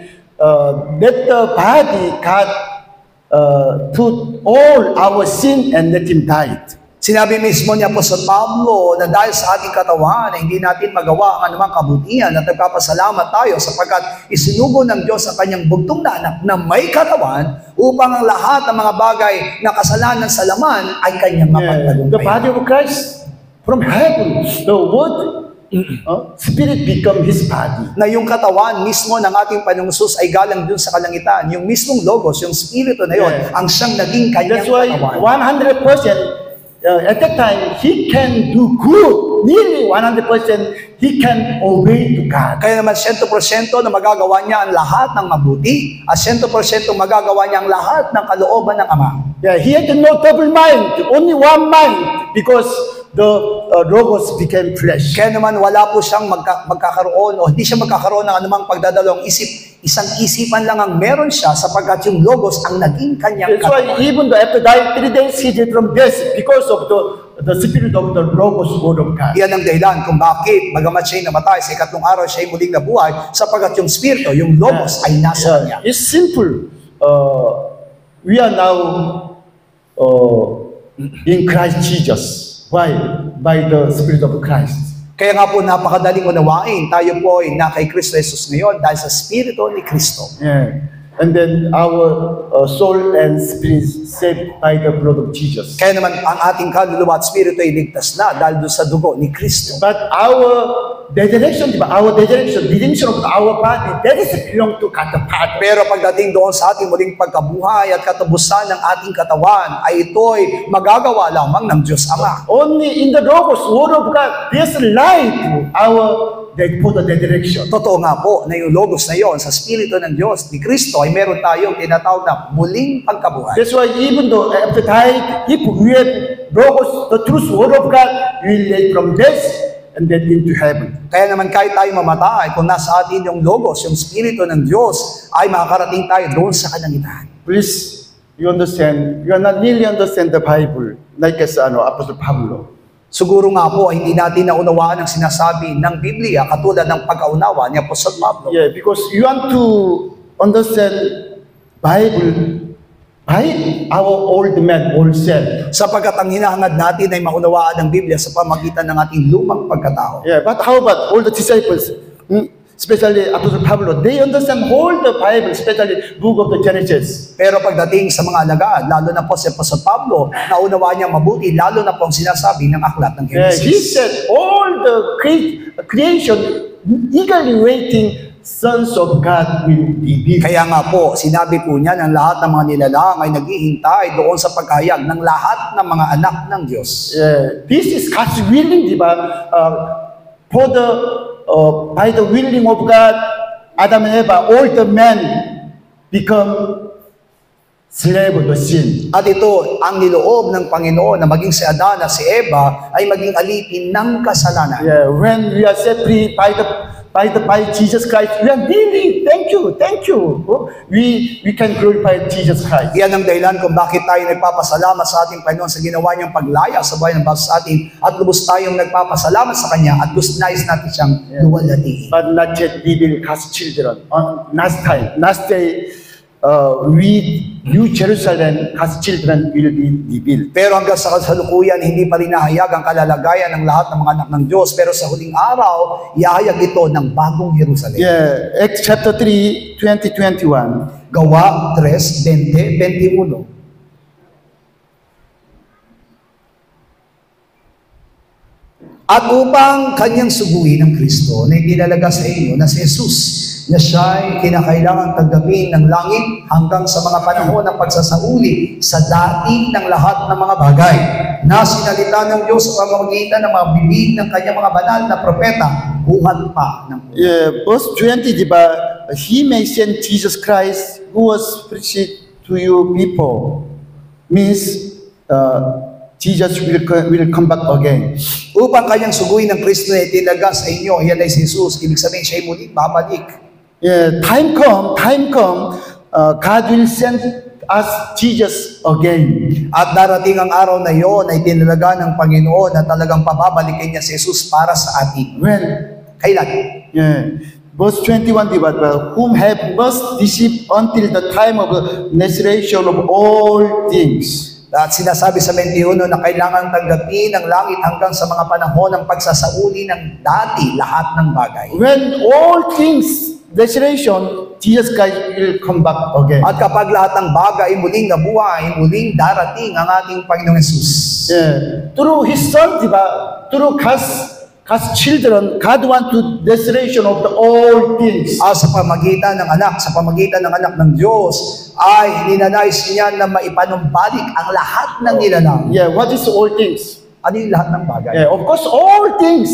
let the body God put all our sin and let Him die. Sinabi mismo ni Apostol Pablo na dahil sa ating katawan ay hindi natin magawa ang anumang kabutihan at nagpapasalamat tayo sapagkat isinugo ng Diyos ang kanyang bugtong na anak na may katawan upang ang lahat ng mga bagay na kasalanan sa laman ay kanyang The mapagtagumpayan. body of Christ from heaven, the word, spirit become his body. Na yung katawan mismo ng ating Panginoong Hesus ay galang dun sa kalangitan. Yung mismong logos, yung spirito na yon, Yeah. ang siyang naging kanyang That's why katawan. 100%, at that time, he can do good. Nearly 100%, he can obey to God. Kaya naman 100% na magagawa niya ang lahat ng mabuti at 100% magagawa niya ang lahat ng kalooban ng Ama. Yeah, he had no double mind, only one mind, because the logos became flesh. Kaya naman wala po siyang magkakaroon o hindi siya magkakaroon ng anumang pagdadalawang isip. Isang isipan lang ang meron siya sapagkat yung logos ang naging kanyang That's why katawan. even though after dying 3 days, he did from death because of the spirit of the logos word of God. Yan ang dahilan kung bakit bagamat siya'y namatay sa ikatlong araw siya'y muling nabuhay sapagkat yung spirito, yung logos ay nasa kanya. It's simple. We are now in Christ Jesus. Why? By the Spirit of Christ. Kaya nga po napakadaling unawain, tayo po ay na kay Kristo Jesus ngayon dahil sa spirito ni Kristo. Yeah. And then our soul and spirit saved by the blood of Jesus. Kaya naman ang ating kaluluwa at spirito ay ligtas na dahil doon sa dugo ni Kristo. But our resurrection, our redemption of our body, that is belong to God the Father. Pero pagdating doon sa ating muling pagkabuhay at katubusan ng ating katawan, ay ito'y magagawa lamang ng Diyos Ama. Only in the logos, word of God, there's life. For the resurrection. Totoo nga po na yung logos na yon sa spirito ng Diyos ni Kristo ay meron tayong tinatawag na muling pagkabuhay. That's why even though after dying, if we have logos, the truth word of God, we will lay from death and then into heaven. Kaya naman kahit tayo mamatay, kung nasa atin yung logos, yung spirito ng Diyos, ay makakarating tayo doon sa kalangitan. Please, you understand, you are not really understand the Bible, like as Apostle Pablo. Siguro nga po, hindi natin naunawaan ang sinasabi ng Biblia katulad ng pag-aunawa ni Apostol Pablo. Yeah, because you want to understand Bible by our old man, old self. Sapagkat ang hinahangad natin ay maunawaan ang Biblia sa pamagitan ng ating lumang pagkatao. Yeah, but how about all the disciples, especially Apostle Pablo, they understand all the Bible, especially book of the Genesis. Pero pagdating sa mga alagad, lalo na po si Apostol Pablo, naunawaan niya mabuti, lalo na po ang sinasabi ng aklat ng Yeah, he Genesis. said all the creation eagerly waiting sons of God will be. Kaya nga po, sinabi po niya ng lahat ng mga nilalang ay naghihintay doon sa pagkahayag ng lahat ng mga anak ng Diyos. Yeah, this is God's willing, di ba? For the by the willing of God, Adam and Eva, all the men become slave of the sin. At ito, ang niloob ng Panginoon na maging si Adan at si Eva ay maging alipin ng kasalanan. Yeah, when we are set free by Jesus Christ, we are really thank you. We can glorify Jesus Christ. Yan ang dahilan kung bakit tayo nagpapasalamat sa ating Panginoon sa ginawa niyang paglaya sa bayan ng Baso sa atin at lubos tayong nagpapasalamat sa Kanya at gusto nais natin siyang luwalhatiin. But not yet we will God's children. On last day, New Jerusalem, God's children will be revealed. Pero hanggang sa kasalukuyan, hindi pa rin nahayag ang kalalagayan ng lahat ng mga anak ng Diyos. Pero sa huling araw, ihahayag ito ng bagong Jerusalem. Yeah, Acts chapter 3, 20-21. Gawa 3, 20, 21. At upang kanyang suguin ng Kristo na itinalaga sa inyo na si Jesus, na siya'y kinakailangang tanggapin ng langit hanggang sa mga panahon ng pagsasauli sa dating ng lahat ng mga bagay na sinalita ng Diyos sa pamamagitan ng mga bibig ng kanyang mga banal na propeta buhat pa ng Yeah, verse 20, di ba? He may send Jesus Christ who was preached to you people. Means, Jesus will come back again. upang kanyang suguin ng Kristo na itinaga sa inyo. Yan ay si Jesus. Ibig sabihin siya'y muling babalik. Yeah, time come, God will send us Jesus again. At darating ang araw na iyon ay tinalaga ng Panginoon na talagang pababalikin niya si Jesus para sa atin. When? Kailan? Yeah. Verse 21, di ba? Whom have must deceived until the time of the restoration of all things. At sinasabi sa 21 na kailangan tanggapin ng langit hanggang sa mga panahon ng pagsasauli ng dati lahat ng bagay. When all things restoration, Jesus Christ will come back again. At kapag lahat ng bagay muling nabuhay, muling darating ang ating Panginoong Hesus. Yeah. Through His Son, diba? Through God's children, God wants to restoration of the all things. Sa pamagitan ng anak ng Diyos, ay ninanais niya na maipanumbalik ang lahat ng nilalang. Yeah, what is all things? Ano yung lahat ng bagay? Yeah, of course, all things,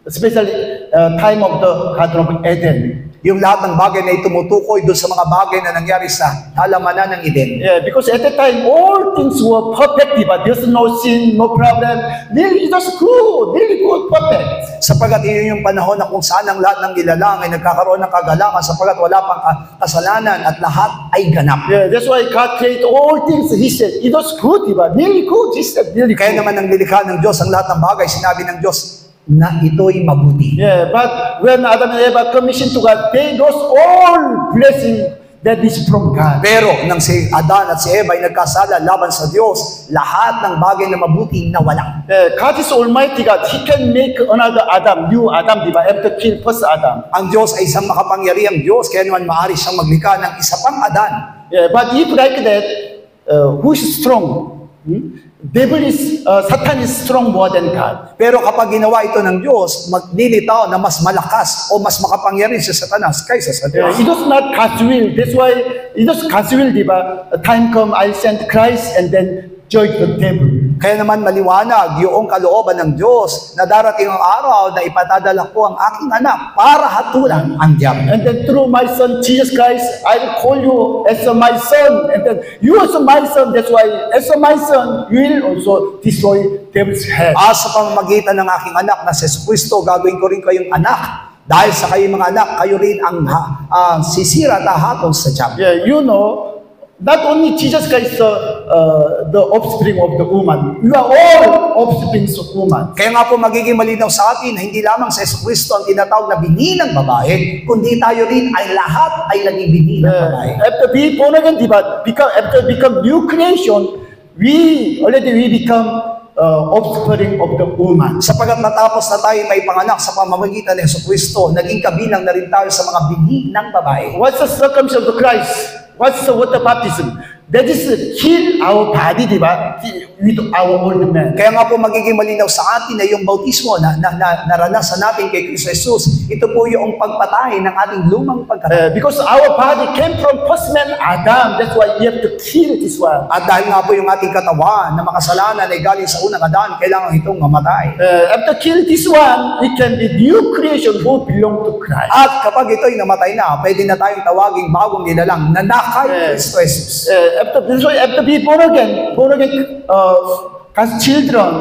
especially time of the Garden of Eden. Yung lahat ng bagay na itumutukoy doon sa mga bagay na nangyari sa halamanan ng Eden. Yeah, because at that time, all things were perfect, but there's no sin, no problem. Really, it was good, really good, perfect. Sapagat iyon yung panahon na kung saan ang lahat ng nilalang ay nagkakaroon ng kagalakan sapagat wala pang kasalanan at lahat ay ganap. Yeah, that's why God created all things. He said, it was good, diba? Really good. He said, really good. Kaya naman ang nilikha ng Diyos, ang lahat ng bagay, sinabi ng Diyos, na ito'y mabuti. Yeah, but when Adam and Eva commissioned to God, they lost all blessing that is from God. Pero nang si Adan at si Eva ay nagkasala laban sa Diyos, lahat ng bagay na mabuti nawala. God is Almighty God. He can make another Adam, new Adam, diba? After kill first Adam. Ang Diyos ay isang makapangyarihang Diyos, kaya naman maaari siyang maglikha ng isa pang Adan. Yeah, but if like that, who is strong? Devil is, Satan is strong more than God. Pero kapag ginawa ito ng Diyos, maglilitaw na mas malakas o mas makapangyarihan si Satanas kaysa sa Diyos. It was not God's will. That's why it was God's will, diba? A time come, I sent Christ and then judge the devil. Kaya naman maliwanag yung kalooban ng Diyos na darating ang araw na ipatadala ko ang aking anak para hatulan ang diablo. And then through my son Jesus Christ, I will call you as my son. And then you also my son. That's why as my son, you will also destroy devil's head. Sa pamamagitan ng aking anak na si Jesucristo, gagawin ko rin kayong anak. Dahil sa kayong mga anak, kayo rin ang sisira at hahatol sa diablo. Yeah, you know, not only Jesus Christ the offspring of the woman, you are all offsprings of woman. Kaya nga po magiging malinaw sa atin na hindi lamang sa Jesucristo ang tinatawag na binhi ng babae, kundi tayo rin ay lahat ay naging binhi ng babae. After being born again, diba? After become new creation, we become offspring of the woman. Sapagat matapos na tayo may panganak sa pamamagitan ng Jesucristo, naging kabilang na rin tayo sa mga binhi ng babae. What's the circumcision of Christ? What's the water baptism? That is to heal our body, diba? With our old man. Kaya nga po magiging malinaw sa atin na yung bautismo na naranasan natin kay Kristo Jesus, ito po yung pagpatay ng ating lumang pagkatao. Because our body came from first man Adam. That's why you have to kill this one. At dahil nga po yung ating katawan na makasalanan ay galing sa unang Adan, kailangan itong mamatay. After kill this one, we can be new creation who belong to Christ. At kapag ito'y namatay na, pwede na tayong tawaging bagong nilalang na nakay Kristo Jesus. After being born again, God's children,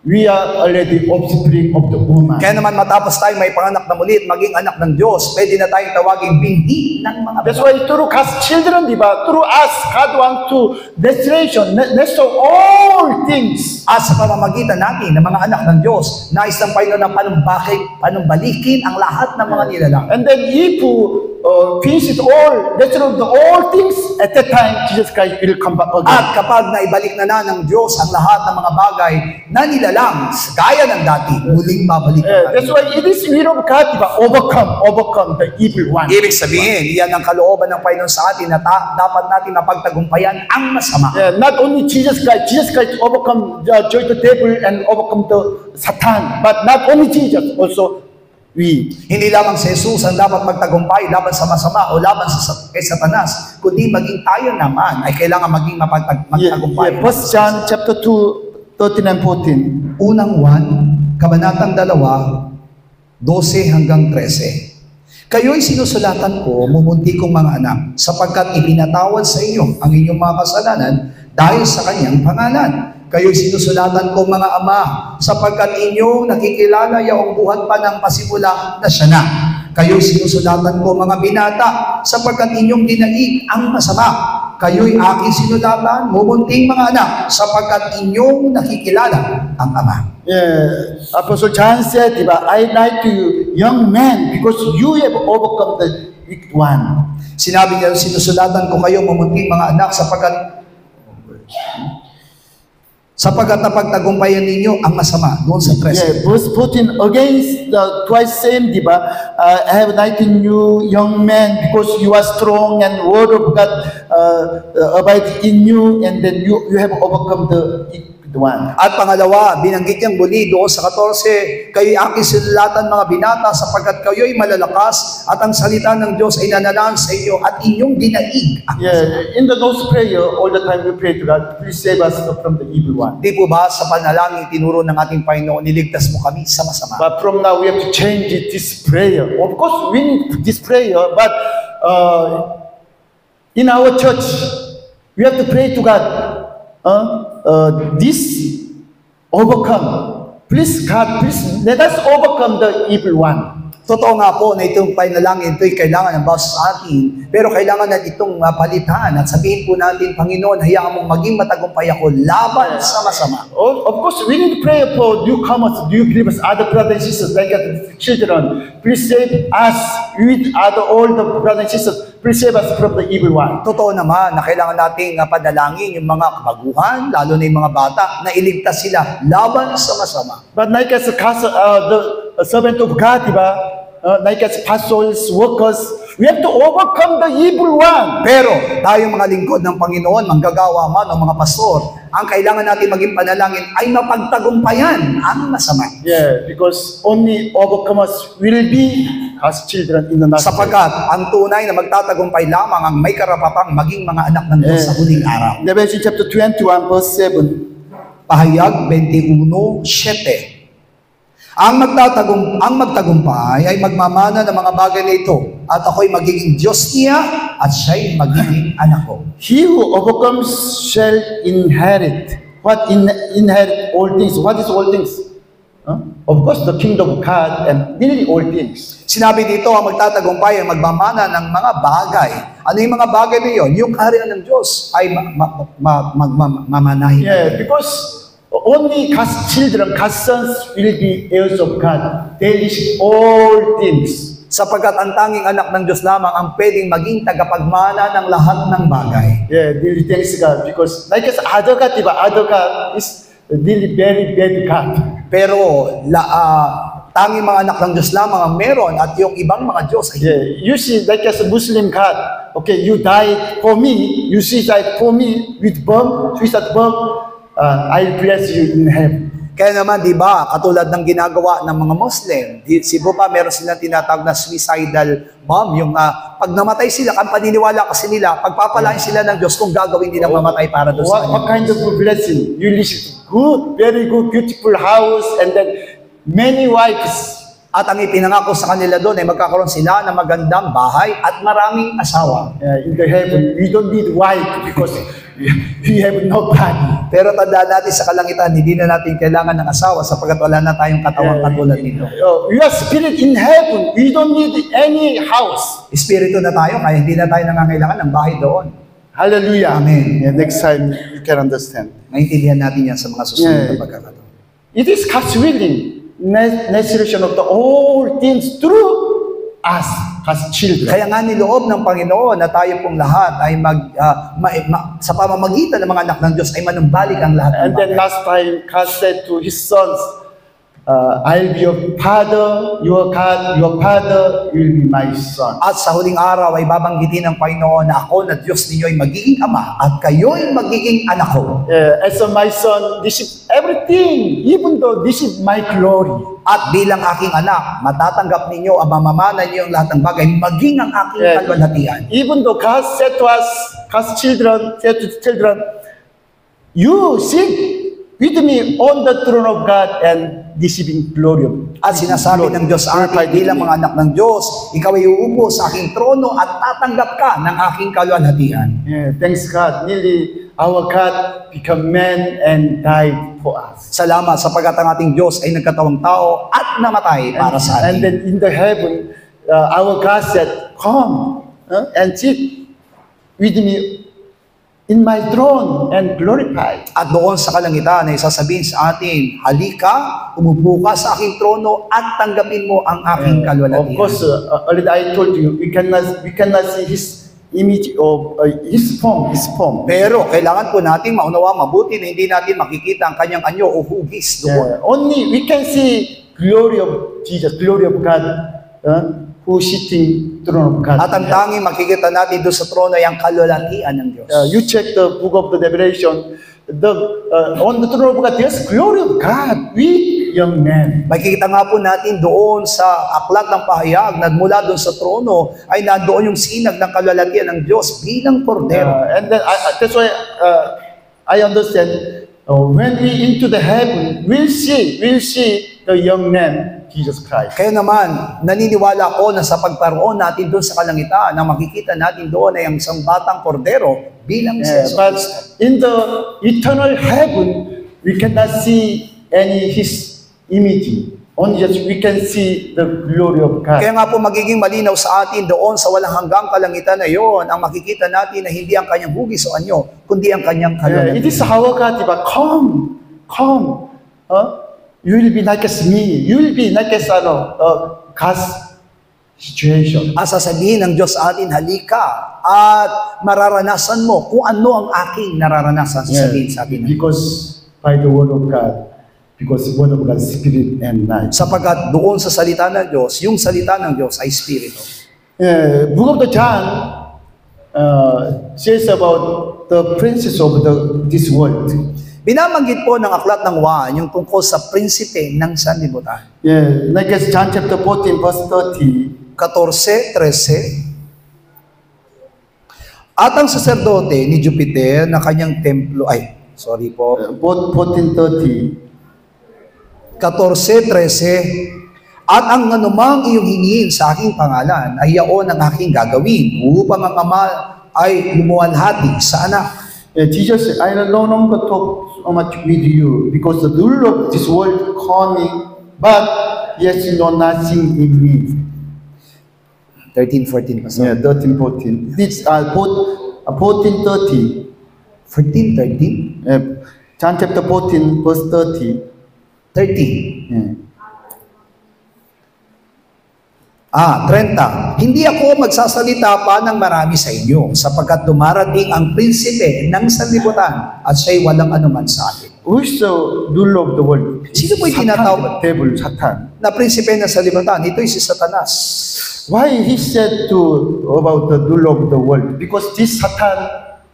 we are already offspring of the woman. Kaya naman matapos tayo may panganak na muli at maging anak ng Diyos, pwede na tayong tawaging binhi ng mga That's why through God's children, diba? Through us, God wants to restore all things. At sa pamamagitan natin ng mga anak ng Diyos, nais ng Panginoon na panumbalikin ang lahat ng mga nilalang. And then if finish it all, restore all things, at that time, Jesus Christ will come back again. At kapag naibalik na ng Diyos ang lahat ng mga bagay na nilalang, gaya ng dati, muling babalik na That's why it is will of God, diba? Overcome the evil one. Ibig sabihin, yan ang kalooban ng Panginoon sa atin na dapat natin mapagtagumpayan ang masama. Not only Jesus Christ overcome the devil and overcome the Satan, but not only Jesus, also we. Hindi lamang si Jesus ang dapat magtagumpay laban sa masama o laban kay Satanas, kundi maging tayo naman ay kailangan maging magtagumpay. 1 John chapter 2, 13 and 14. Unang 1, kabanatang 2, 12 hanggang 13. Kayo'y sinusulatan ko, mumunti kong mga anak, sapagkat ipinatawad sa inyo ang inyong mga kasalanan dahil sa kanyang pangalan. Kayo'y sinusulatan ko mga ama, sapagkat inyong nakikilala yaong buhat pa ng pasimula na siya na. Kayo'y sinusulatan ko mga binata, sapagkat inyong dinaig ang masama. Kayo'y aking sinulatan, mumunting mga anak, sapagkat inyong nakikilala ang ama. Apostle John said, diba, I write to you, young men, because you have overcome the wicked one. Sinabi niya, sinusulatan ko kayo, mumunting mga anak, sapagkat Sapagkat napagtagumpayan ninyo ang masama doon sa 13. Yeah, verse 14, against the twice same, di ba? I have 19 you young men because you are strong and word of God abide in you, and then you have overcome the one. At pangalawa, binanggit niyang muli doon sa 14, kayo'y aking sinulatan mga binata sapagkat kayo'y malalakas at ang salita ng Diyos ay nananahan sa iyo at inyong dinaig. Yeah, in the Lord's Prayer, all the time we pray to God, please save us from the evil one. Di po ba sa panalangin tinuro ng ating Panginoon, niligtas mo kami sa masama? But from now, we have to change it, this prayer. Of course, we need this prayer, but in our church, we have to pray to God. This overcome. Please, God, please let us overcome the evil one. Totoo nga po na itong panalangin ito'y kailangan ng bawat sa atin, pero kailangan natin itong palitan at sabihin po natin, Panginoon, hayaan mong maging matagumpay ako laban sa masama. Of course, we need to pray for newcomers, new believers, other brothers and sisters, like children. Please save us with all the brothers and sisters. Please save us from the evil one. Totoo naman na kailangan nating padalangin yung mga kabaguhan, lalo na yung mga bata, na iligtas sila laban sa masama. But like as the servant of God, diba? Like as pastors, workers, we have to overcome the evil one. Pero tayong mga lingkod ng Panginoon, manggagawa man o mga pastor, ang kailangan natin maging panalangin ay mapagtagumpayan ang masama. Yeah, because only overcomers will be as children in the last day. Sapagkat ang tunay na magtatagumpay lamang ang may karapatang maging mga anak ng Diyos sa huling araw. Revelation chapter 21 verse 7. Pahayag 21:7. Ang magtagumpay ay magmamana ng mga bagay na ito, at ako'y magiging Diyos niya at siya'y magiging anak ko. He who overcomes shall inherit. Inherit all things. What is all things? Of course, the kingdom of God and nearly all things. Sinabi dito, ang magtatagumpay ay magmamana ng mga bagay. Ano yung mga bagay na yun? Yung kaharian ng Diyos ay mamanahin. Yeah, because only God's children, God's sons will be heirs of God. They receive all things. Sapagkat ang tanging anak ng Diyos lamang ang pwedeng maging tagapagmana ng lahat ng bagay. Yeah, really thanks God. Because like as other God, diba? Other God is really very bad God. Pero tanging mga anak ng Diyos lamang ang meron at yung ibang mga Diyos ay Yeah, you see, like as a Muslim God, okay, you died for me, you suicide for me with bomb, suicide bomb, I'll bless you in heaven. Kaya naman, di ba, katulad ng ginagawa ng mga Muslim, Cebu pa meron silang tinatawag na suicidal bomb, yung pag namatay sila, ang paniniwala kasi nila, pagpapalain sila ng Diyos kung gagawin nilang mamatay para doon sa What kanya. kind of blessing? You receive good, very good, beautiful house, and then many wives. At ang ipinangako sa kanila doon ay magkakaroon sila ng magandang bahay at maraming asawa. In the heaven, we don't need wife because we have nobody. Pero tandaan natin sa kalangitan, hindi na natin kailangan ng asawa sapagkat wala na tayong katawang katulad nito. We are spirit in heaven. We don't need any house. Espiritu na tayo, kaya hindi na tayo nangangailangan ng bahay doon. Hallelujah. Amen. Yeah, next time you can understand. Maintindihan natin yan sa mga susunod na pagkakataon. It is God's willing, restoration of the all things through us, God's children. Kaya nga niloob ng Panginoon na tayo pong lahat ay sa pamamagitan ng mga anak ng Diyos ay manumbalik ang lahat And ng then bagay. last time, God said to His sons, I'll be your father, your God, your father will be my son. At sa huling araw ay babanggitin ng Panginoon na ako na Diyos ninyo ay magiging ama at kayo'y magiging anak ko. As my son, this is everything, even though this is my glory. At bilang aking anak, matatanggap ninyo ang mamamana niyo ang lahat ng bagay, maging ang aking kalwalhatian. Even though God said to us, God's children, said to the children, you sit with me on the throne of God and receiving glory. At sinasabi ng Diyos sa akin, bilang mga anak ng Diyos, ikaw ay uupo sa aking trono at tatanggap ka ng aking kalwalhatian. Yeah, thanks God. Nearly our God became man and died for us. Salamat sapagkat ang ating Diyos ay nagkatawang tao at namatay para sa And atin. then in the heaven, our God said, come and sit with me in my throne and glorify. At doon sa kalangitan ay sasabihin sa atin, halika, umupo ka sa aking trono at tanggapin mo ang aking Of kalwalhatian. course, already I told you, we cannot see His image of his form. Pero kailangan po nating maunawa mabuti na hindi natin makikita ang kanyang anyo o hugis doon. Only we can see glory of Jesus, glory of God, who sitting throne of God. At ang tanging makikita natin doon sa trono ay ang kalwalatian ng Diyos. You check the book of the Revelation. On the throne of God, there's glory of God with young men. Makikita nga po natin doon sa aklat ng pahayag na mula doon sa trono ay nandoon yung sinag ng kalwalatian ng Diyos bilang kordero. And then that's why I understand when we into the heaven, we'll see the young man, Jesus Christ. Kaya naman, naniniwala ko na sa pagparoon natin doon sa kalangitan, na makikita natin doon ay ang isang batang kordero bilang si Jesus But Cristo. in the eternal heaven, we cannot see any his image. Only just we can see the glory of God. Kaya nga po magiging malinaw sa atin doon sa walang hanggang kalangitan na yon, ang makikita natin na hindi ang kanyang hugis o anyo, kundi ang kanyang It kalwalatian. is our God, diba? Come. You will be like as me. You will be like as God's situation. Ang sasabihin ng Diyos sa atin, halika at mararanasan mo kung ano ang aking nararanasan, sasabihin sa atin. Because by the word of God, because the word of God is spirit and life. Sapagkat doon sa salita ng Diyos, yung salita ng Diyos ay spirito. Book of the John says about the princess of this world. Binabanggit po ng aklat ng Juan yung tungkol sa prinsipe ng sanlibutan. Like as John chapter 14 verse 30. 14:13. At ang saserdote ni Jupiter na kanyang templo, 14:30. 14:13. At ang anumang iyong hingin sa aking pangalan ay yaon ang aking gagawin upang ang Ama ay lumuwalhati sa anak. Jesus said, I no longer talk so much with you because the rule of this world coming, but yes, you know nothing in me. 13:14 pa sa 13:14. This 14:30. 14:13? John chapter 14 verse 30. 30. 30. Hindi ako magsasalita pa ng marami sa inyo sapagkat dumarating ang prinsipe ng sanlibutan at siya'y walang anuman sa atin. Who is the ruler of the world? Sino po yung tinatawag? Devil, Satan. Na prinsipe ng sanlibutan, ito'y si Satanas. Why he said about the ruler of the world? Because this Satan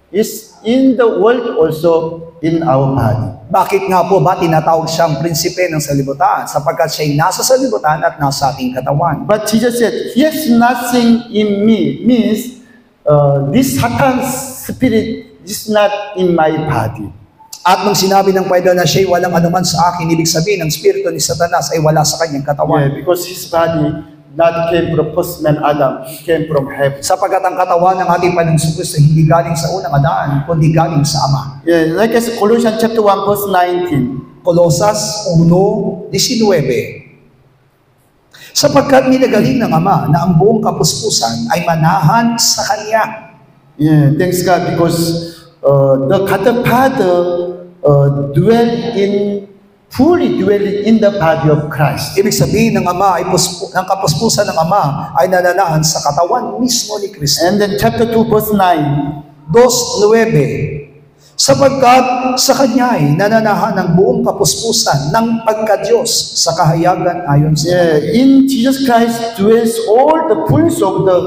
is in the world also in our body. Bakit nga po ba tinatawag siyang prinsipe ng sanlibutan? Sapagkat siya'y nasa sanlibutan at nasa ating katawan. But Jesus said, he has nothing in me, means this Satan's spirit is not in my body. At nung sinabi ng Panginoon na siya'y walang anuman sa akin, ibig sabihin, ang spirito ni Satanas ay wala sa kanyang katawan. Because his body not came from first man Adam, he came from heaven. Sapagkat ang katawan ng ating Panginoong Kristo hindi galing sa unang Adaan, kundi galing sa Ama. Like as Colossians chapter 1 verse 19. Kolosas 1:19. Sapagkat minagaling ng Ama na ang buong kapuspusan ay manahan sa Kanya. Thanks God because the God the Father fully dwelling in the body of Christ. Ibig sabihin ng Ama, ng kapuspusan ng Ama ay nananahan sa katawan mismo ni Kristo. And then chapter 2 verse 9. 2:9. Sapagkat sa Kanya ay nananahan ang buong kapuspusan ng pagka-Diyos sa kahayagan ayon sa In Jesus Christ dwells all the fullness of the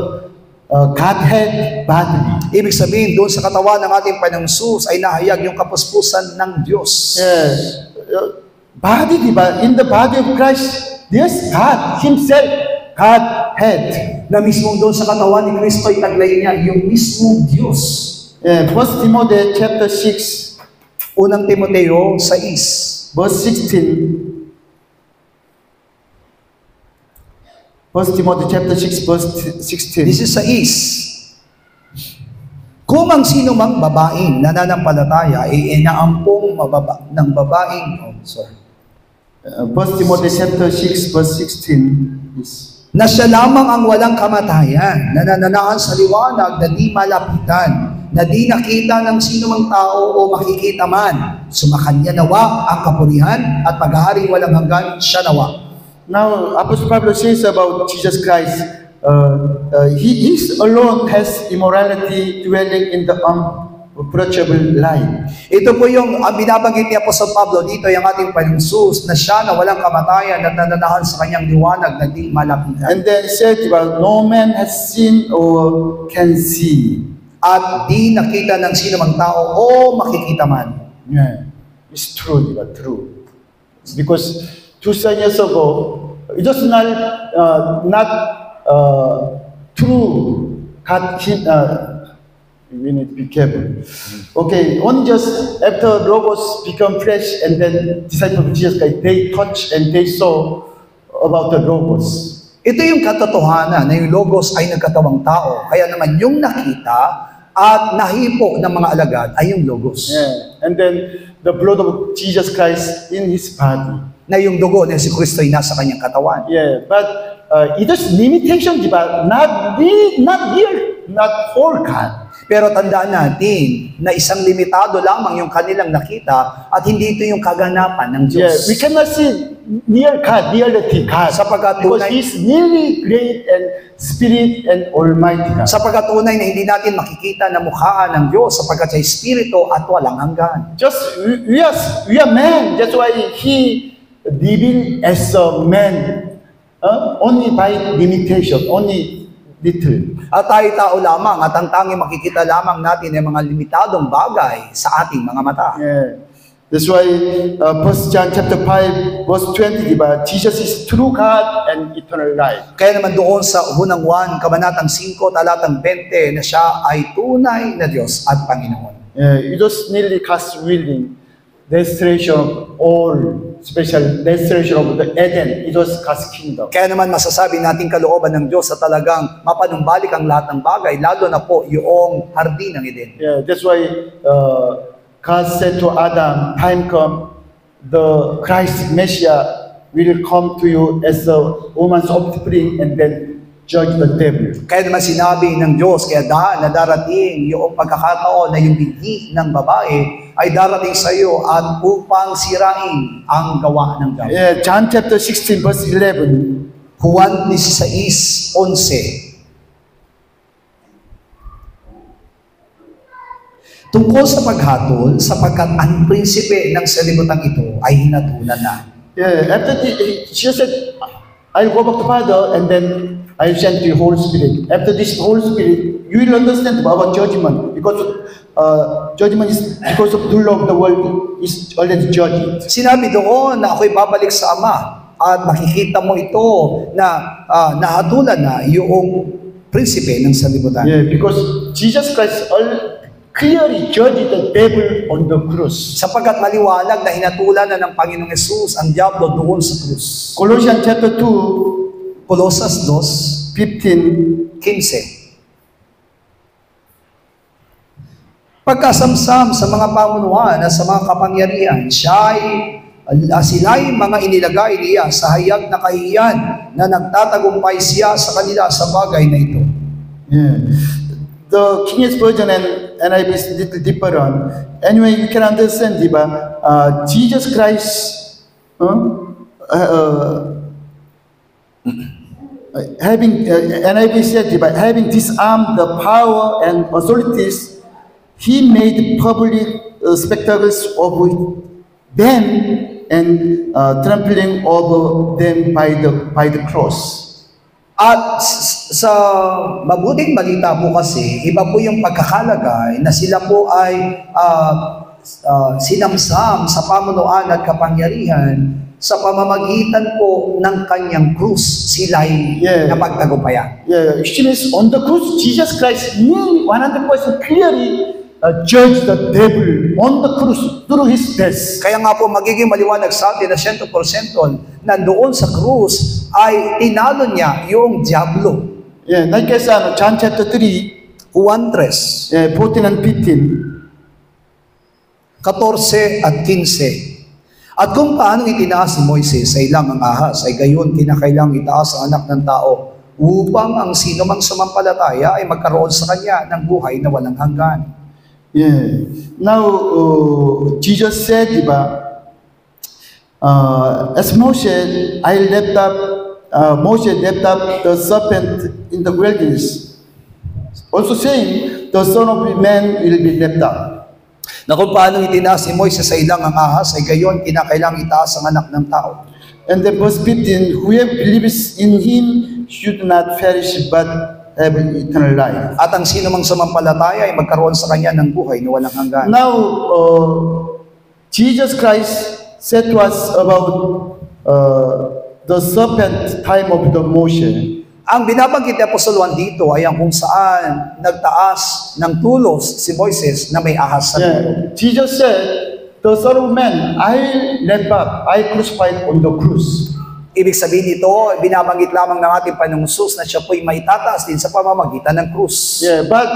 Godhead bodily. Ibig sabihin, doon sa katawan ng ating Panginoong Jesus ay nahayag yung kapuspusan ng Diyos. Body, diba? In the body of Christ, there's God Himself, Godhead. Na mismong doon sa katawan ni Kristo ay taglay niya yung mismong Diyos. 1 Timothy chapter 6, Unang Timoteo 6, verse 16. 1 Timothy chapter 6, verse 16. This is 6. Kung ang sino mang babaeng nananampalataya ay inaampong ng babaeng, 1 Timothy chapter 6, verse 16 is, na siya lamang ang walang kamatayan, na nananahan sa liwanag na di malapitan, na di nakita ng sino mang tao o makikita man. Sumakanya nawa ang kapurihan at paghaharing walang hanggan siya nawa. now Apostle Pablo says about Jesus Christ, he alone has immorality dwelling in the unapproachable light. Ito po yung binabanggit ni Apostol Pablo dito, yung ating Panginoong Jesus, na siya na walang kamatayan at nananahan sa kanyang liwanag na di malapitan. And then said, well, no man has seen or can see. At di nakita ng sino mang tao o makikita man. Yeah, it's true, diba? True. Because 2,000 years ago, it was not true. We need to be careful. Okay, only just after Logos become flesh and then disciples of Jesus Christ, they touch and they saw about the Logos. Ito yung katotohanan na yung Logos ay nagkatawang tao. Kaya naman yung nakita at nahipo ng mga alagad ay yung Logos. Yeah. And then the blood of Jesus Christ in his body. Na yung dugo na si Kristo ay nasa kanyang katawan. Yeah, but it is limitation, diba? Not real, not whole God. Pero tandaan natin na isang limitado lamang yung kanilang nakita at hindi ito yung kaganapan ng Yeah, Diyos. we cannot see near God, reality God. Sapagkat Because tunay- He's really great and Spirit and Almighty God. Sapagkat tunay na hindi natin makikita na mukhaan ng Diyos sapagkat sa Espiritu at walang hanggan. Just we are man. That's why He revealed as a man, only by limitation, only little. At tayo tao lamang at ang tanging makikita lamang natin ay mga limitadong bagay sa ating mga mata. Yeah. That's why 1 John chapter 5 verse 20, diba? Jesus is true God and eternal life. Kaya naman doon sa unang 1, kabanatang 5, talatang 20, na siya ay tunay na Diyos at Panginoon. Yeah, it was nearly God's willing restoration of all, special restoration of the Eden. It was God's kingdom. Kaya naman masasabi natin kalooban ng Diyos sa talagang mapanumbalik ang lahat ng bagay, lalo na po yung hardin ng Eden. Yeah, that's why God said to Adam, time come, the Christ Messiah will come to you as a woman's offspring and then judge the devil. Kaya naman sinabi ng Diyos, kaya na darating yung pagkakataon na yung bighi ng babae ay darating sa iyo at upang sirain ang gawa ng diablo. Yeah, John chapter 16 verse 11. Juan 16:11. Tungkol sa paghatol, sapagkat ang prinsipe ng sanlibutan ito ay hinatulan na. Yeah, after Jesus said, I'll go back to Father and then I'll send the Holy Spirit. After this Holy Spirit, you will understand about judgment because judgment is because of the law of the world is already judged. Sinabi doon na ako'y babalik sa Ama at makikita mo ito na nahatulan na yung prinsipe ng sanlibutan. Yeah, because Jesus Christ clearly judged the devil on the cross. Sapagkat maliwanag na hinatulan na ng Panginoong Yesus ang diablo doon sa krus. Colossians chapter 2, Colosas 15. 2:15. Pagkasamsam sa mga pamunuan at sa mga kapangyarihan, sila'y mga inilagay niya sa hayag na kahihiyan na nagtatagumpay siya sa kanila sa bagay na ito. Yeah. The King James Version and NIV is a little different. Anyway, you can understand, diba? Jesus Christ, NIV said, diba? Having disarmed the power and authorities, He made public spectacles of them and trampling over them by the cross. At sa mabuting balita po kasi, iba po yung pagkakalagay na sila po ay sinamsam sa pamunuan at kapangyarihan sa pamamagitan po ng kanyang krus, sila'y napagtagumpayan. Yeah, actually, on the cross, Jesus Christ knew 100% clearly judged the devil on the cross through His death. Kaya nga po magiging maliwanag sa atin na 100% nandoon sa krus ay tinalo niya yung diablo. Yeah, like as John chapter 3, Juan 3, 14 and 15. 14 at 15. At kung paano itinaas ni Moises sa ilang ang ahas, ay gayon kinakailang itaas ang anak ng tao upang ang sino mang sumampalataya ay magkaroon sa kanya ng buhay na walang hanggan. Yeah. Now, Jesus said, diba, as Moses, I left up Moses left up the serpent in the wilderness. Also saying, the Son of Man will be left up. Na kung paano itinaas ni Moises sa ilang ang ahas, ay gayon kinakailangang itaas ang anak ng tao. And then verse 15, whoever believes in him should not perish but have eternal life. At ang sino mang sumampalataya ay magkaroon sa kanya ng buhay na walang hanggan. Now, Jesus Christ said to us about the serpent time of the Moshe. Ang binabanggit ni Apostol Juan dito ay ang kung saan nagtaas ng tulos si Moises na may ahas sa dulo. Yeah. Jesus said, the Son of Man, I left up, I crucified on the cross. Ibig sabihin nito, binabanggit lamang ng ating Panginoong Hesus na siya po'y maitataas din sa pamamagitan ng krus. Yeah, but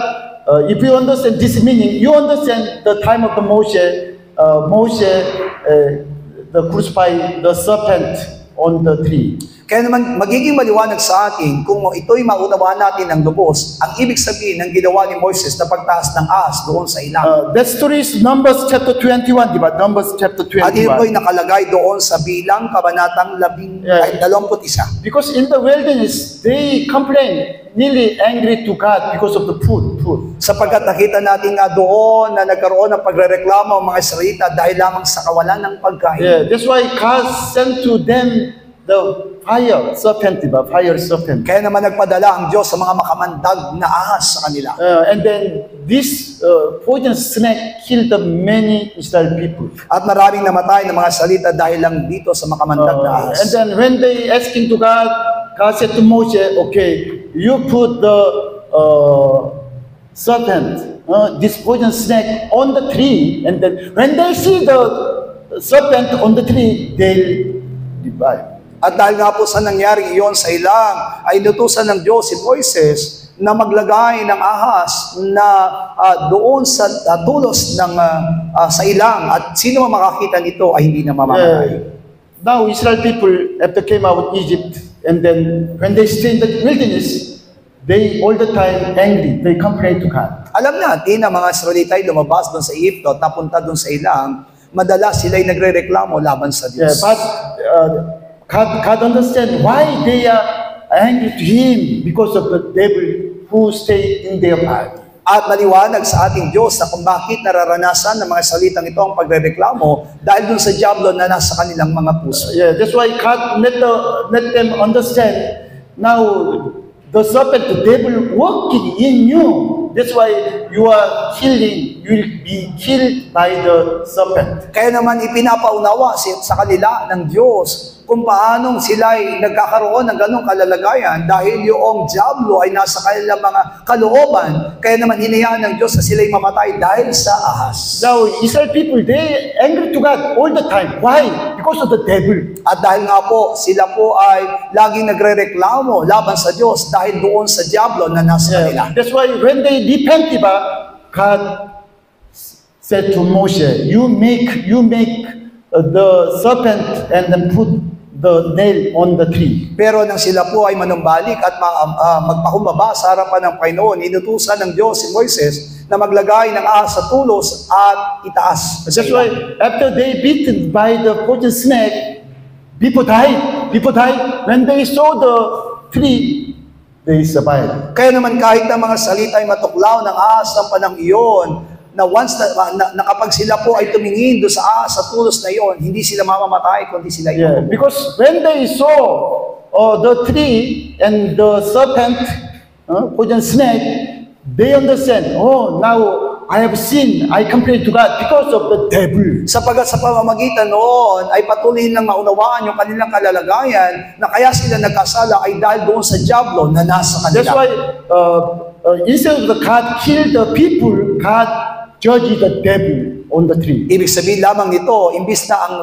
if you understand this meaning, you understand the time of the Moshe, the crucified the serpent on the tree. Kaya naman magiging maliwanag sa atin kung ito'y maunawaan natin ng lubos, ang ibig sabihin ng ginawa ni Moises na pagtaas ng ahas doon sa ilang. That story is Numbers chapter 21, diba? Numbers chapter At ito po'y 21. nakalagay doon sa bilang kabanatang 21. Because in the wilderness, they complained, nearly angry to God because of the food. Sapagkat nakita natin nga doon na nagkaroon ng pagrereklamo ang mga Israelita dahil lamang sa kawalan ng pagkain. Yeah, that's why God sent to them the fire serpent, diba? Fire serpent. Kaya naman nagpadala ang Diyos sa mga makamandag na ahas sa kanila. And then this poisonous snake killed the many Israel people. At maraming namatay ng mga salita dahil lang dito sa makamandag na ahas. And then when they asking to God, God said to Moshe, okay, you put the serpent, this poisonous snake on the tree, and then when they see the serpent on the tree, they'll divide. At dahil nga po sa nangyari iyon sa ilang, ay inutusan ng Diyos si Moises na maglagay ng ahas na doon sa tulos ng sa ilang, at sino man makakita nito ay hindi na mamamatay. Now Israel people after came out of Egypt, and then when they stay in the wilderness, they all the time angry, they complain to God. Alam natin na mga Israelita ay lumabas doon sa Egypto at napunta doon sa ilang, madalas sila ay nagrereklamo laban sa Diyos. But God understand why they are angry to Him, because of the devil who stayed in their body. At maliwanag sa ating Diyos na kung bakit nararanasan ng mga salitang ito ang pagrereklamo dahil dun sa diablo na nasa kanilang mga puso. Yeah, that's why God let them understand. Now the serpent, the devil working in you. That's why you are killing. You will be killed by the serpent. Kaya naman ipinapaunawa sa kanila ng Diyos kung paanong sila ay nagkakaroon ng ganong kalalagayan dahil yung diablo ay nasa kanilang mga kalooban. Kaya naman hinayaan ng Diyos na sila ay mamatay dahil sa ahas. Now Israel people, they angry to God all the time. Why? Because of the devil. At dahil nga po, sila po ay laging nagrereklamo laban sa Diyos dahil doon sa diablo na nasa kanila. That's why when they repent, God said to Moshe, you make the serpent and then put the nail on the tree. Pero nang sila po ay manumbalik at magpakumbaba sa harapan ng Panginoon, inutusan ng Diyos si Moises na maglagay ng ahas sa tulos at itaas. That's why after they beaten by the poisonous snake, people died. When they saw the tree, they survived. Kaya naman kahit na mga salita ay matuklaw ng ahas ng panang iyon, na once na kapag sila po ay tumingin doon sa ahas sa tulos na iyon, hindi sila mamamatay kundi sila iyon. Because when they saw the tree and the serpent, poisonous snake, they understand, oh, now I have sinned, I complain to God because of the devil. Sapagat sa pamamagitan noon ay patuloy lang maunawaan yung kanilang kalalagayan na kaya sila nagkasala ay dahil doon sa diablo na nasa kanila. That's why instead of God kill the people, God judge the devil on the tree. Ibig sabihin lamang nito, imbis na ang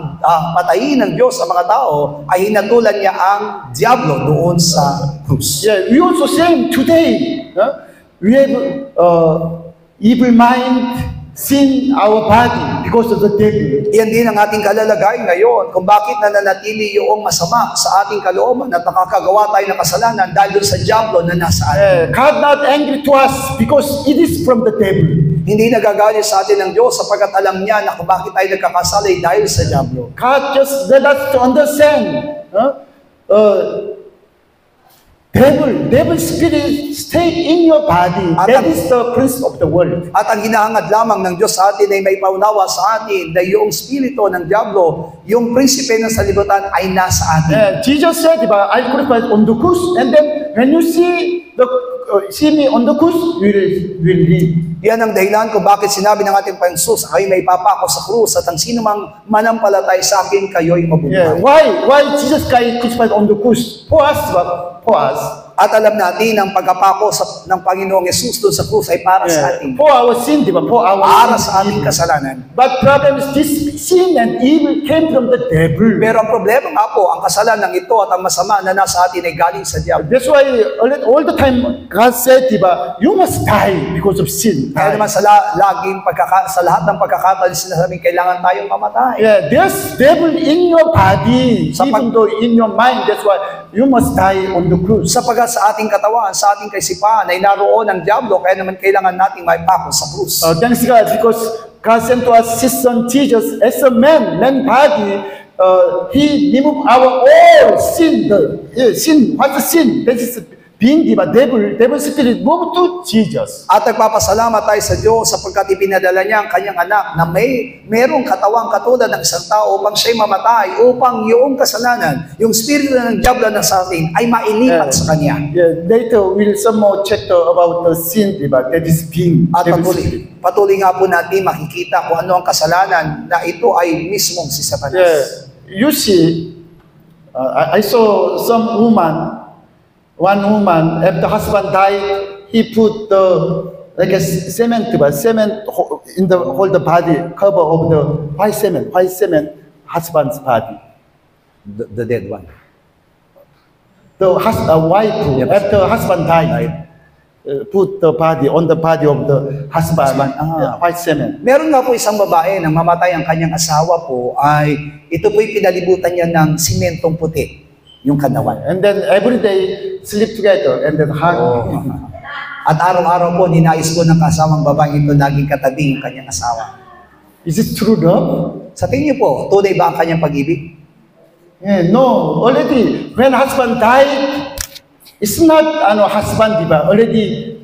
patayin ng Diyos sa mga tao, ay hinatulan niya ang diablo doon sa krus. Yeah, we also same today. We have evil mind, sin our body because of the devil. Iyan din ang ating kalalagay ngayon kung bakit nananatili yung masama sa ating kalooban at nakakagawa tayo ng kasalanan dahil doon sa diablo na nasa atin. God not angry to us because it is from the devil. Hindi nagagalit sa atin ng Diyos sapagkat alam niya na kung bakit tayo nagkakasala dahil sa diablo. God just let us to understand. devil spirit stay in your body. That is the prince of the world. At ang hinahangad lamang ng Diyos sa atin ay may paunawa sa atin na yung spirito ng Diablo, yung prinsipe ng salibutan ay nasa atin. Yeah, Jesus said, "I crucified on the cross, and then when you see me on the cross, you will live." Yan ang dahilan kung bakit sinabi ng ating Panginoon Jesus, ako'y may papako sa krus at ang sino mang manampalatay sa akin, kayo'y Yeah, mabubuhay. why Jesus Christ crucified on the cross? For us. At alam natin ang pagkapako ng Panginoong Jesus doon sa krus ay para sa atin. For our sin, di ba? For our Para sin. sa aming kasalanan. But problem is this sin and evil came from the devil. Pero ang problema nga po, ang kasalanan ito at ang masama na nasa atin ay galing sa Diablo. That's why all the time God said, di ba, you must die because of sin. Kaya naman sa sa lahat ng pagkakataon sinasabing kailangan tayong mamatay. Yeah, there's devil in your body, even though in your mind. That's why you must die on the cross. Sapagat sa ating katawan, sa ating kaisipan ay naroon ang Diablo, kaya naman kailangan nating maipako sa krus. Thanks God, because God sent to us His Son Jesus as a man body. He removed our all sin. Sin. What's the sin? That is being the devil spirit moved to Jesus. At nagpapasalamat tayo sa Diyos sapagkat ipinadala niya ang kanyang anak na merong katawang katulad ng isang tao upang siya'y mamatay, upang yung kasalanan, yung spirito ng Diablo na sa atin ay mailipat sa kanya. Yeah, later we'll some more chapter about the sin, diba? That is being At devil spirit. patuloy nga po natin makikita kung ano ang kasalanan na ito ay mismong si Satanas. Yeah, you see, I saw some woman. One woman, after husband died, he put like a cement in the whole the body, cover of the white cement, husband's body. The dead one. The wife, after husband died, put the body on the body of the husband, white cement. Meron nga po isang babae nang mamatay ang kanyang asawa po ay ito po'y pinalibutan niya ng simentong puti, yung kanawan. And then every day sleep together and then hug. At araw-araw po, ninais po ng kasawang babae ito naging katabi yung kanyang asawa. Is it true love? Sa tingin niyo po, tunay ba ang kanyang pag-ibig? Yeah, no, already when husband died, it's not husband, diba? Already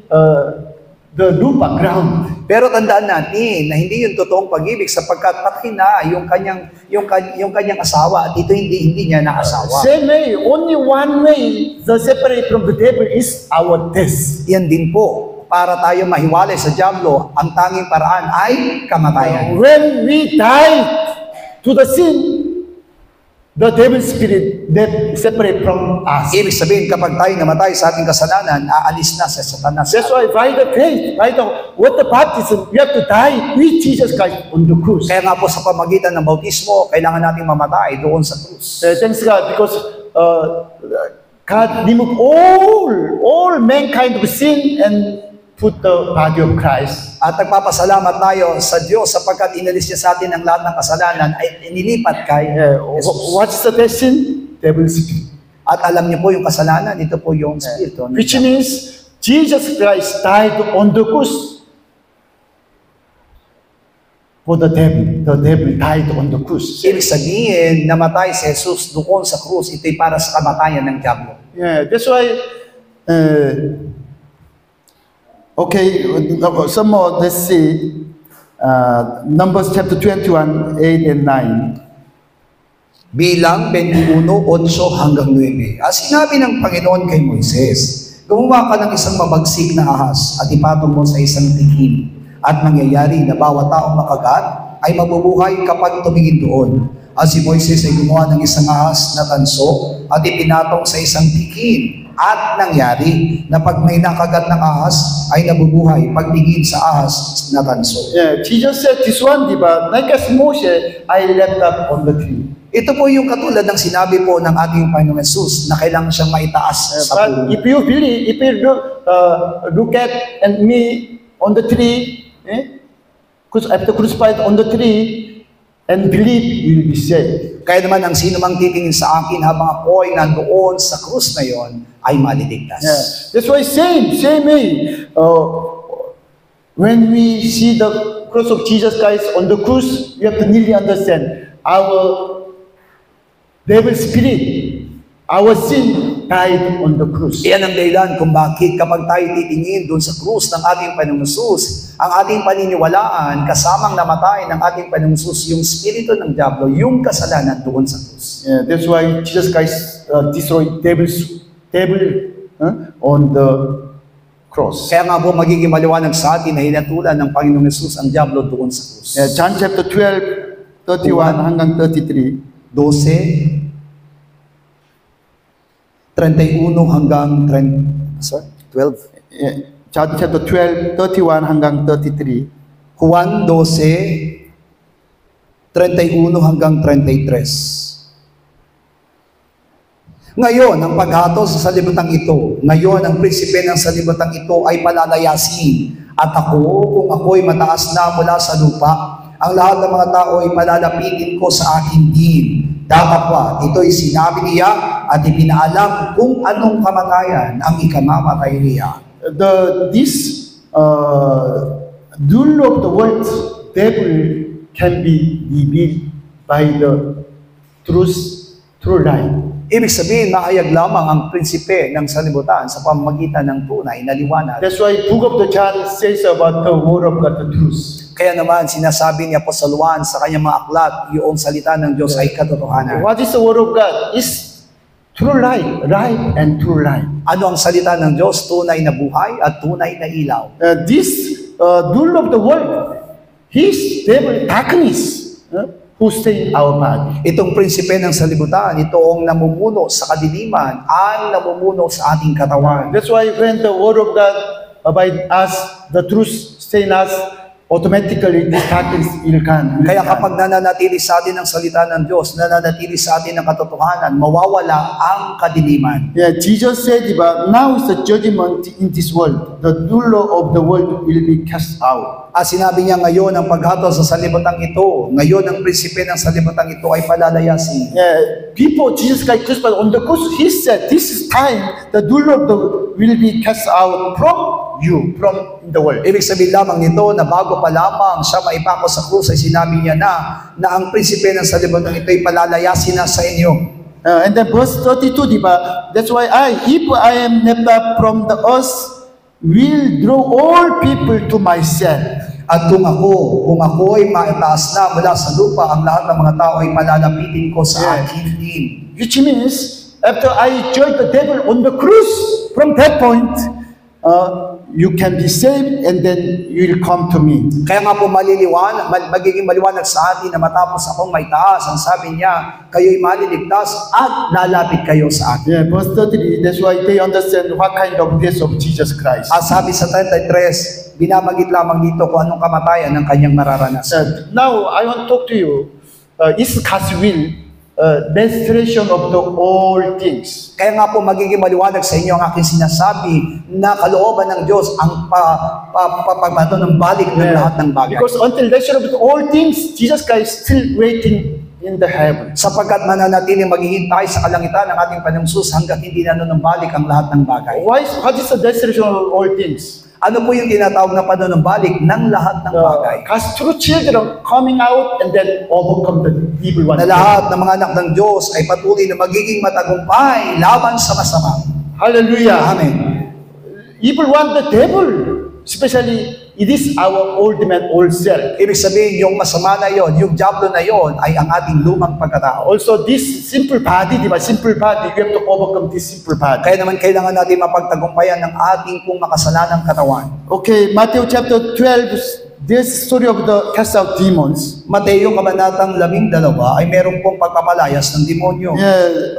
the new background. Pero tandaan natin na hindi yung totoong pag-ibig sapagkat patay na yung kanyang asawa at ito hindi niya na asawa. Same way, only one way the separate from the devil is our death. Yan din po, para tayo mahiwalay sa Diablo, ang tanging paraan ay kamatayan. When we die to the sin, the devil spirit that separate from us. Ibig sabihin, kapag tayo namatay sa ating kasalanan, aalis na sa Satanas. That's why by the faith, what the baptism, we have to die with Jesus Christ on the cross. Kaya nga po sa pamagitan ng bautismo, kailangan nating mamatay doon sa krus. Thanks God, because God removed all mankind of sin and put the body of Christ. At nagpapasalamat tayo sa Diyos sapagkat inalis niya sa atin ang lahat ng kasalanan ay inilipat kay Jesus. What's the sin? Devil spirit. At alam niyo po yung kasalanan, ito po yung spirito. Which means Jesus Christ died on the cross for the devil. The devil died on the cross. Ibig sabihin, namatay si Jesus doon sa krus, ito'y para sa kamatayan ng Diablo. Yeah, that's why okay, some more, let's see. Numbers chapter 21, 8 and 9. Bilang 21, 8 hanggang 9. Sinabi ng Panginoon kay Moises, gumawa ka ng isang mabagsik na ahas at ipatong mo sa isang tikim. At mangyayari na bawat taong makagat ay mabubuhay kapag tumingin doon. At si Moises ay gumawa ng isang ahas na tanso at ipinatong sa isang tikim. At nangyari na pag may nakagat ng ahas ay nabubuhay pagtingin sa ahas na tanso. Yeah, Jesus said this one, diba? Like as Moshe, I left up on the tree. Ito po yung katulad ng sinabi po ng ating Panginoon Jesus na kailangan siyang maitaas sa puno. But if you believe, if you look at and me on the tree, after crucified on the tree, and believe, you will be saved. Kaya naman ang sino mang titingin sa akin habang ako ay nandoon sa krus na yon ay maliligtas. Yeah. That's why same way. When we see the cross of Jesus Christ on the cross, we have to really understand our devil spirit, our sin died on the cross. Iyan ang dahilan kung bakit kapag tayo titingin doon sa krus ng ating Panginoong Hesus, ang ating paniniwalaan, kasamang namatay ng ating Panginoong Hesus, yung spirito ng diablo, yung kasalanan doon sa krus. Yeah, that's why Jesus Christ destroyed devil on the cross. Kaya nga po magiging maliwanag sa atin na hinatulan ng Panginoong Hesus ang diablo doon sa krus. Yeah, John chapter 12, 31 hanggang 33. 12, 31 hanggang 12. Yeah, John chapter 12, 31 hanggang 33. Juan 12, 31 hanggang 33. Ngayon, ang paghato sa salibutang ito, ngayon ang prinsipe ng salibutang ito ay palalayasin. At ako, kung ako'y mataas na mula sa lupa, ang lahat ng mga tao ay palalapitin ko sa aking din. Datapwat, ito'y sinabi niya at ipinaalam kung anong kamatayan ang ikamamatay niya. This rule of the world, devil can be revealed by the true light. Ibig sabihin, mahayag lamang ang prinsipe ng sanlibutan sa pamamagitan ng tunay na liwanag. That's why Book of the John says about the word of God, the truth. Kaya naman, sinasabi ni Apostol Juan sa kanyang mga aklat, yung salita ng Diyos ay katotohanan. What is the word of God? It's true light, right and true light. Ano ang salita ng Diyos? Tunay na buhay at tunay na ilaw. This rule of the world, his devil darkness, who stay in our body. Itong prinsipe ng sanlibutan, ito ang namumuno sa kadiliman, ang namumuno sa ating katawan. That's why when the word of God abide us, the truth stay in us, automatically this darkness will come. Kaya kapag nananatili sa atin ang salita ng Diyos, nananatili sa atin ang katotohanan, mawawala ang kadiliman. Yeah, Jesus said, now is the judgment in this world. The ruler of the world will be cast out. Sinabi niya ngayon ang paghato sa salibutang ito, ngayon ang prinsipe ng salibutang ito ay palalayasin. Yeah, people, Jesus Christ crucified on the cross, he said, this is time the ruler of the world will be cast out from you, from the world. Ibig sabihin lamang nito na bago pa lamang siya maipako sa krus ay sinabi niya na ang prinsipe ng salibutang ito ay palalayasin na sa inyo. And then verse 32, that's why if I am left up from the earth, will draw all people to myself. At kung ako ay maitaas na mula sa lupa, ang lahat ng mga tao ay palalapitin ko sa akin din. Which means, after I joined the devil on the cross, from that point, you can be saved and then you will come to me. Kaya nga po magiging maliwanag sa atin na matapos akong may taas, ang sabi niya, kayo'y maliligtas at lalapit kayo sa akin. Yeah, verse 33, that's why they understand what kind of death of Jesus Christ. Sabi sa 33, binamagit lamang dito kung anong kamatayan ng kanyang mararanasan. Now, I want to talk to you, it's God's will, restoration of the all things. Kaya nga po magiging maliwanag sa inyo ang aking sinasabi na kalooban ng Diyos ang pagbato ng balik ng lahat ng bagay. Because until restoration of all things, Jesus Christ still waiting in the heaven. Sapagkat mananatiling maghihintay sa kalangitan ng ating Panginoong Hesus hanggat hindi na numbalik ang lahat ng bagay. What is the restoration of all things? Ano po yung tinatawag na panunumbalik ng lahat ng bagay? God's true children coming out and then overcome the evil one. Na lahat ng mga anak ng Diyos ay patuloy na magiging matagumpay laban sa masama. Hallelujah. Amen. Evil one, the devil, especially it is our old man, old self. Ibig sabihin, yung masama na yon, yung diablo na yon, ay ang ating lumang pagkatao. Also, this simple body, simple body, you have to overcome this simple body. Kaya naman kailangan natin mapagtagumpayan ng ating kung makasalanang katawan. Okay, Matthew chapter 12, this story of the cast out demons. Mateo kabanatang 12 ay meron pong pagpapalayas ng demonyo. Yeah,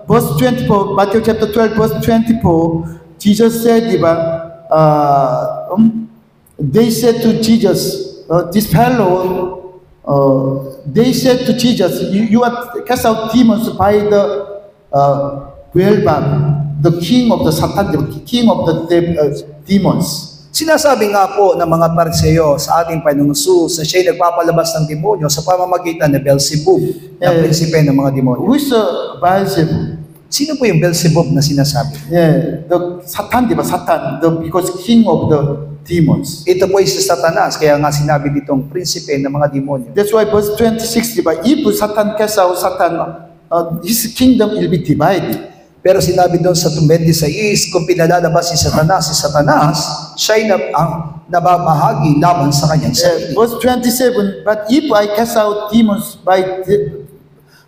verse 24, Matthew chapter 12, verse 24, Jesus said, they said to Jesus, this fellow, they said to Jesus, you are cast out demons by the Beelzebub, the king of the Satan, the king of the demons. Sinasabi nga po ng mga Pariseo sa ating Panginoong Hesus na siya'y nagpapalabas ng demonyo sa pamamagitan ng Beelzebub, na prinsipe ng mga demonyo. Who is Beelzebub? Sino po yung Beelzebub na sinasabi? Yeah, the Satan, Satan, because king of the demons. Ito po ay si Satanas, kaya nga sinabi ditong prinsipe ng mga demonyo. That's why verse 26, if Satan casts out Satan, his kingdom will be divided. Pero sinabi doon sa 26, kung pinalalabas si Satanas, siya'y nababahagi laban sa kanyang sarili. Verse 27, but if I cast out demons by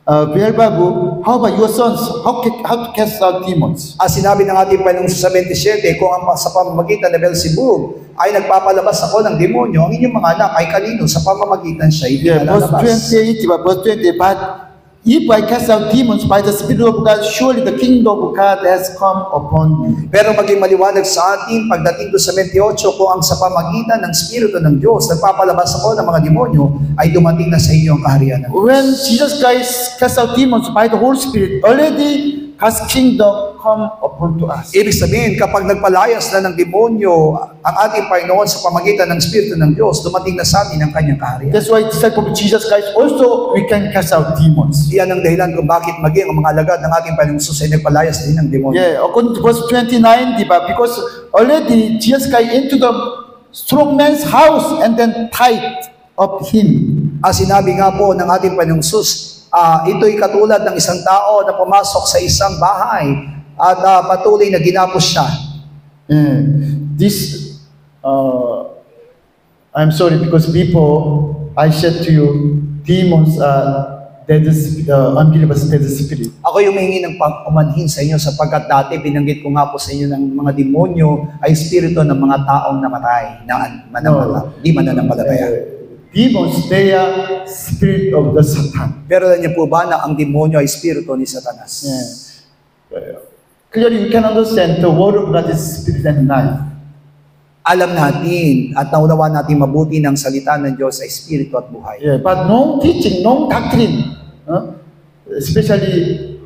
Beelzebub, how about your sons? How to cast out demons? Sinabi ng ating Panginoon sa 27, kung sa pamamagitan ng Beelzebub ay nagpapalabas ako ng demonyo, ang inyong mga anak ay kanino sa pamamagitan siya Verse ipinalalabas. 28, verse 20, but if I cast out demons by the Spirit of God, surely the kingdom of God has come upon you. Pero maging maliwanag sa atin, pagdating doon sa 28, kung ang sa pamagitan ng Espiritu ng Diyos, nagpapalabas ako ng mga demonyo, ay dumating na sa inyo ang kaharian ng Diyos. When Jesus Christ cast out demons by the Holy Spirit, already God's kingdom come upon to us. Ibig sabihin, kapag nagpalayas na ng demonyo ang ating Panginoon sa pamagitan ng Espiritu ng Diyos, dumating na sa atin ang kanyang kaharian. That's why disciple of Jesus Christ also we can cast out demons. Iyan ang dahilan kung bakit maging ang mga alagad ng ating Panginoon Jesus ay nagpalayas din ng demonyo. Yeah, according to verse 29, diba? Because already Jesus Christ into the strong man's house and then tied up him. Sinabi nga po ng ating Panginoong Jesus, ito'y katulad ng isang tao na pumasok sa isang bahay at patuloy na ginapos siya. I'm sorry because before I said to you, demons are unbelievers, dead spirit. Ako yung humingi ng pag-umanhin sa inyo sapagkat dati binanggit ko nga po sa inyo ng mga demonyo ay espiritu ng mga taong namatay, di mananampalataya. Demons, they are spirit of the Satan. Pero alam niyo po ba na ang demonyo ay espiritu ni Satanas? Clearly, we can understand the word of God is spirit and life. Alam natin at naunawa natin mabuti ng salita ng Diyos ay espiritu at buhay. But no teaching, no doctrine, especially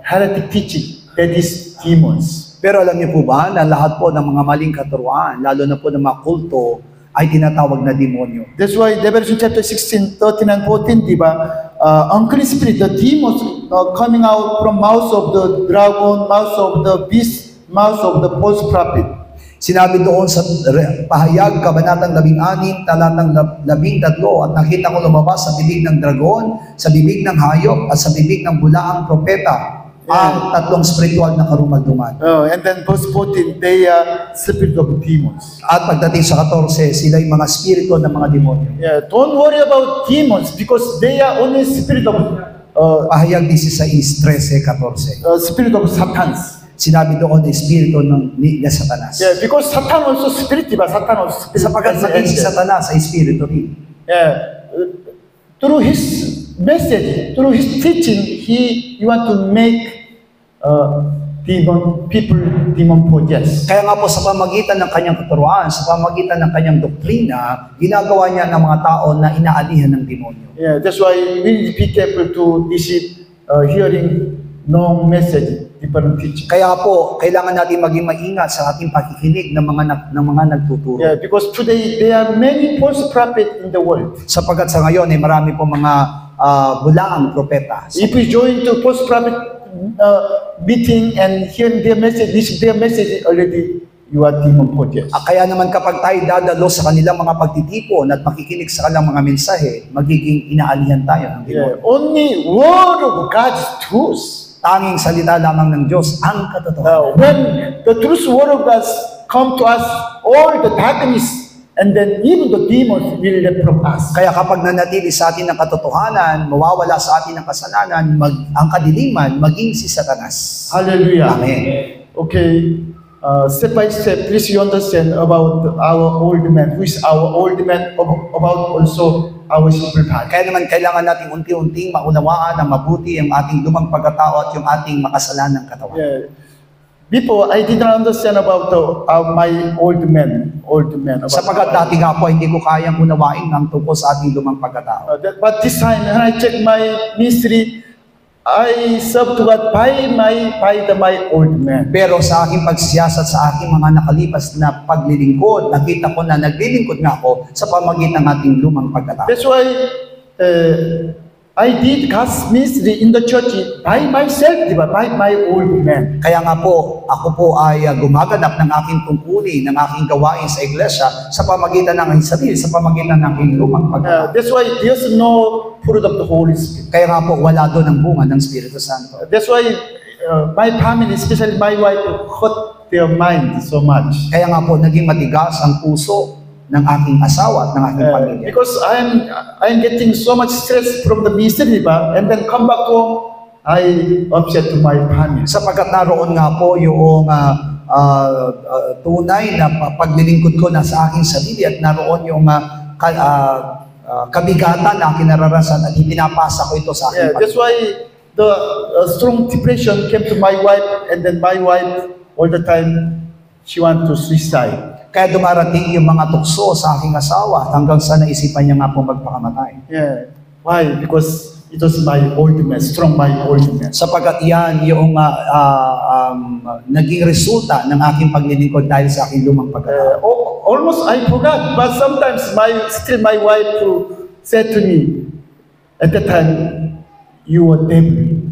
heretic teaching, that is demons. Pero alam niyo po ba na lahat po ng mga maling katuruan, lalo na po ng mga kulto, ay tinatawag na demonyo. That's why Revelation chapter 16, 13 and 14, diba? Unclean spirit, the demons coming out from mouth of the dragon, mouth of the beast, mouth of the false prophet. Sinabi doon sa Pahayag, Kabanatang 16, talatang 13, at nakita ko lumabas sa bibig ng dragon, sa bibig ng hayop, at sa bibig ng bulaang propeta, ang tatlong spiritual na karumalduman. And then verse 14, they are spirit of demons. At pagdating sa 14, sila yung mga spirito ng mga demonyo. Don't worry about demons because they are only spirit of Pahayag 16, 13, 14. spirit of Satans. Sinabi doon na espiritu ng Satanas. Because Satan also spirit, diba? Satan also spirit. Sapagkat maging si Satanas ay espiritu rin. Through his message, through his teaching, he want to make demon possessed. Kaya nga po sa pamagitan ng kanyang katuruan, sa pamagitan ng kanyang doktrina, ginagawa niya ng mga tao na inaalihan ng demonyo. That's why we be careful to receive hearing no message, different teaching. Kaya po, kailangan natin maging maingat sa ating pakikinig ng mga nagtuturo. Because today there are many false prophets in the world. Sapagkat sa ngayon ay marami po mga bulaang propeta. If you join to false prophet meeting and hearing their message, listen their message, already you are demon possessed. Kaya naman kapag tayo dadalo sa kanilang mga pagtitipon at makikinig sa kanilang mga mensahe, magiging inaalihan tayo ng demonyo. Only word of God's truth. Tanging salita lamang ng Diyos ang katotohanan. When the truth word of God come to us, all the darkness and then even the demons will left from us. Kaya kapag nanatili sa atin ang katotohanan, mawawala sa atin ang kasalanan, ang kadiliman, maging si Satanas. Hallelujah. Amen. Okay, step by step, please you understand about our old man. Who is our old man? About also our simple body. Kaya naman kailangan natin unti-unting maunawaan ng mabuti ang ating lumang pagkatao at yung ating makasalanang katawan. Before, I didn't understand about my old man. Sapagkat dati nga po, hindi ko kayang unawain ang tungkol sa ating lumang pagkatao. But this time, when I check my ministry, I serve to God by my old man. Pero sa aking pagsiyasat sa aking mga nakalipas na paglilingkod, nakita ko na naglilingkod nga ako sa pamagitan ng ating lumang pagkatao. That's why I did God's ministry in the church by myself, diba? By my old man. Kaya nga po, ako po ay gumaganap ng aking tungkulin, ng aking gawain sa iglesia sa pamagitan ng aking sarili, sa pamagitan ng aking lumang pagkatao. That's why there's no fruit of the Holy Spirit. Kaya nga po, wala doon ang bunga ng Espiritu Santo. That's why my family, especially my wife, hurt their mind so much. Kaya nga po, naging matigas ang puso ng aking asawa at ng aking pamilya. Because I'm getting so much stress from the ministry, and then come back home, I upset to my family. Sapagkat naroon nga po yung tunay na paglilingkod ko na sa aking sarili at naroon yung kabigatan na aking nararasan at ipinapasa ko ito sa aking That's why the strong depression came to my wife, and then my wife all the time she want to suicide. Kaya dumarating yung mga tukso sa aking asawa hanggang sa naisipan niya nga po magpakamatay. Yeah. Why? Because it was my old man, strong my old man. Sapagkat yan yung naging resulta ng aking paglilingkod dahil sa aking lumang pagkatao. Almost I forgot, but sometimes still my wife said to me, at the time, you were devil.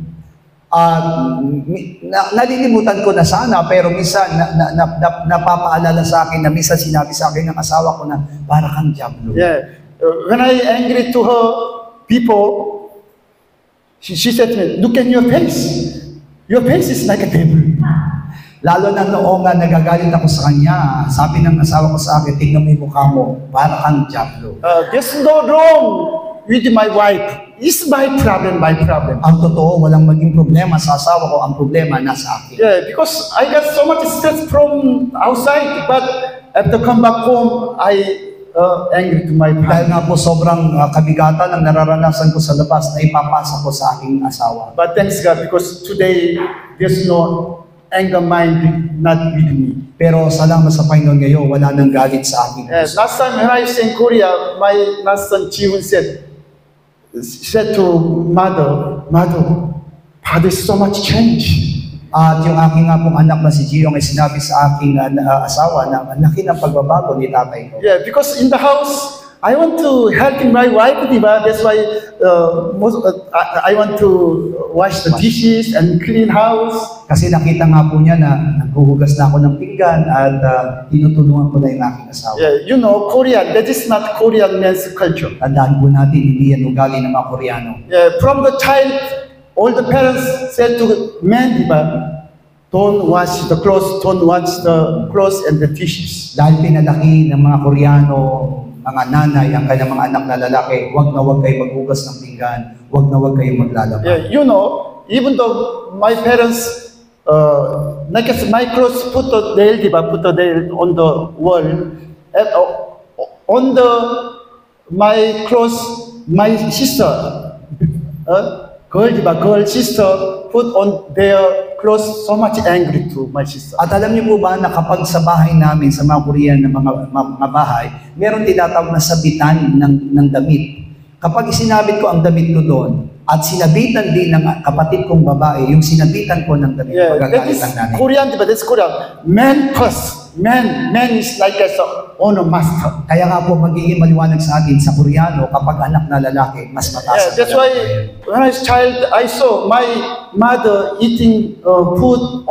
Nalilimutan ko na sana, pero minsan napapaalala sa akin na minsan sinabi sa akin ng asawa ko na para kang diablo. Yeah. When I angry to her people, she said to me, look at your face. Your face is like a devil. Lalo na noong nagagalit ako sa kanya, sabi ng asawa ko sa akin, tignan mo yung mukha mo, para kang diablo. There's no wrong with my wife. It's my problem, my problem. Ang totoo, walang maging problema sa asawa ko, ang problema nasa akin. Yeah, because I got so much stress from outside, but after come back home, I angry to my Dahil family. nga po sobrang kabigatan ang nararanasan ko sa labas na ipapasa ko sa aking asawa. But thanks God, because today there's no anger mind not with me. Pero salamat sa Panginoon ngayon, wala nang galit sa aking puso. Last time when I was in Korea, my last son Jiwon said to mother, Father, so much change. At yung aking nga pong anak na si Gio ay sinabi sa aking asawa na ang laki ng pagbabago ni tatay ko. Yeah, because in the house, I want to help my wife, diba? That's why I want to wash the dishes and clean house. Kasi nakita nga po niya na naghuhugas na ako ng pinggan at tinutulungan ko na yung aking asawa. Yeah, you know, Korean, that is not Korean men's culture. Tandaan po natin, hindi yan ugali ng mga Koreano. Yeah, from the child, all the parents said to men, diba? Don't wash the clothes and the dishes. Dahil pinalaki ng mga Koreano, mga nanay, ang kanyang mga anak na lalaki, wag na wag kayo maghugas ng pinggan, wag na wag kayo maglalaba. Yeah, you know, even though my parents, like my clothes put the nail on the wall, and on my clothes, my sister, girl sister put on their clothes so much angry to my sister. At alam niyo po ba na kapag sa bahay namin, sa mga Korean na mga bahay, meron tinatawag na sabitan ng damit. Kapag isinabit ko ang damit ko doon, at sinabitan din ng kapatid kong babae, yung sinabitan ko ng damit, Yeah, that pagkagalit is ang nanay. Korean, but that's Korean. Man first. Man is like as a owner master. Kaya nga po magiging maliwanag sa atin sa Koreano, kapag anak na lalaki, mas mataas. Yeah, that's why when I was a child, I saw my mother eating food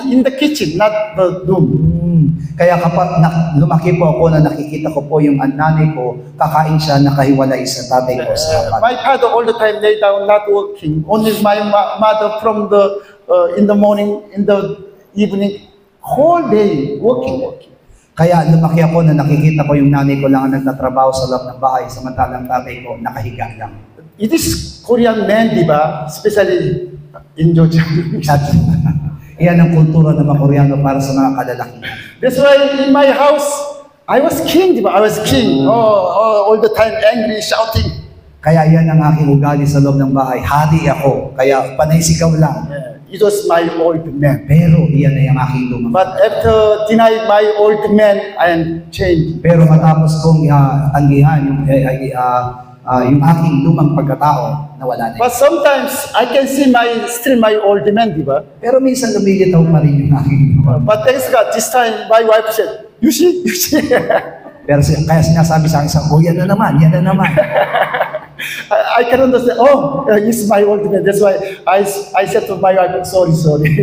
in the kitchen, not the room. Kaya kapag lumaki po ako na nakikita ko po yung nanay ko, kakain siya nakahiwalay sa tatay ko sa kapat. My father all the time lay down, not working. Only my mother from the in the morning, in the evening, whole day working. Kaya lumaki ako na nakikita ko yung nanay ko lang ang nagtatrabaho sa loob ng bahay, samantalang tatay ko nakahiga lang. It is Korean man, di ba? Especially in Georgia. At yan ang kultura ng mga Koreano para sa mga kalalakihan. That's why in my house, I was king, di ba? I was king. All the time angry, shouting. Kaya yan ang aking ugali sa loob ng bahay. Hari ako, kaya panay sigaw lang. It was my old man. Pero iyan ay ang aking lumang. But after deny my old man, I am changed. Pero matapos kong tanggihan yung aking lumang pagkatao, nawala na. But sometimes I can see still my old man, di ba? Pero minsan lumilitaw pa rin yung aking lumang. But thanks God, this time my wife said, you see? Pero kaya sinasabi sa akin, yan na naman. I can understand. Oh, it's my old man. That's why I said to my wife, sorry.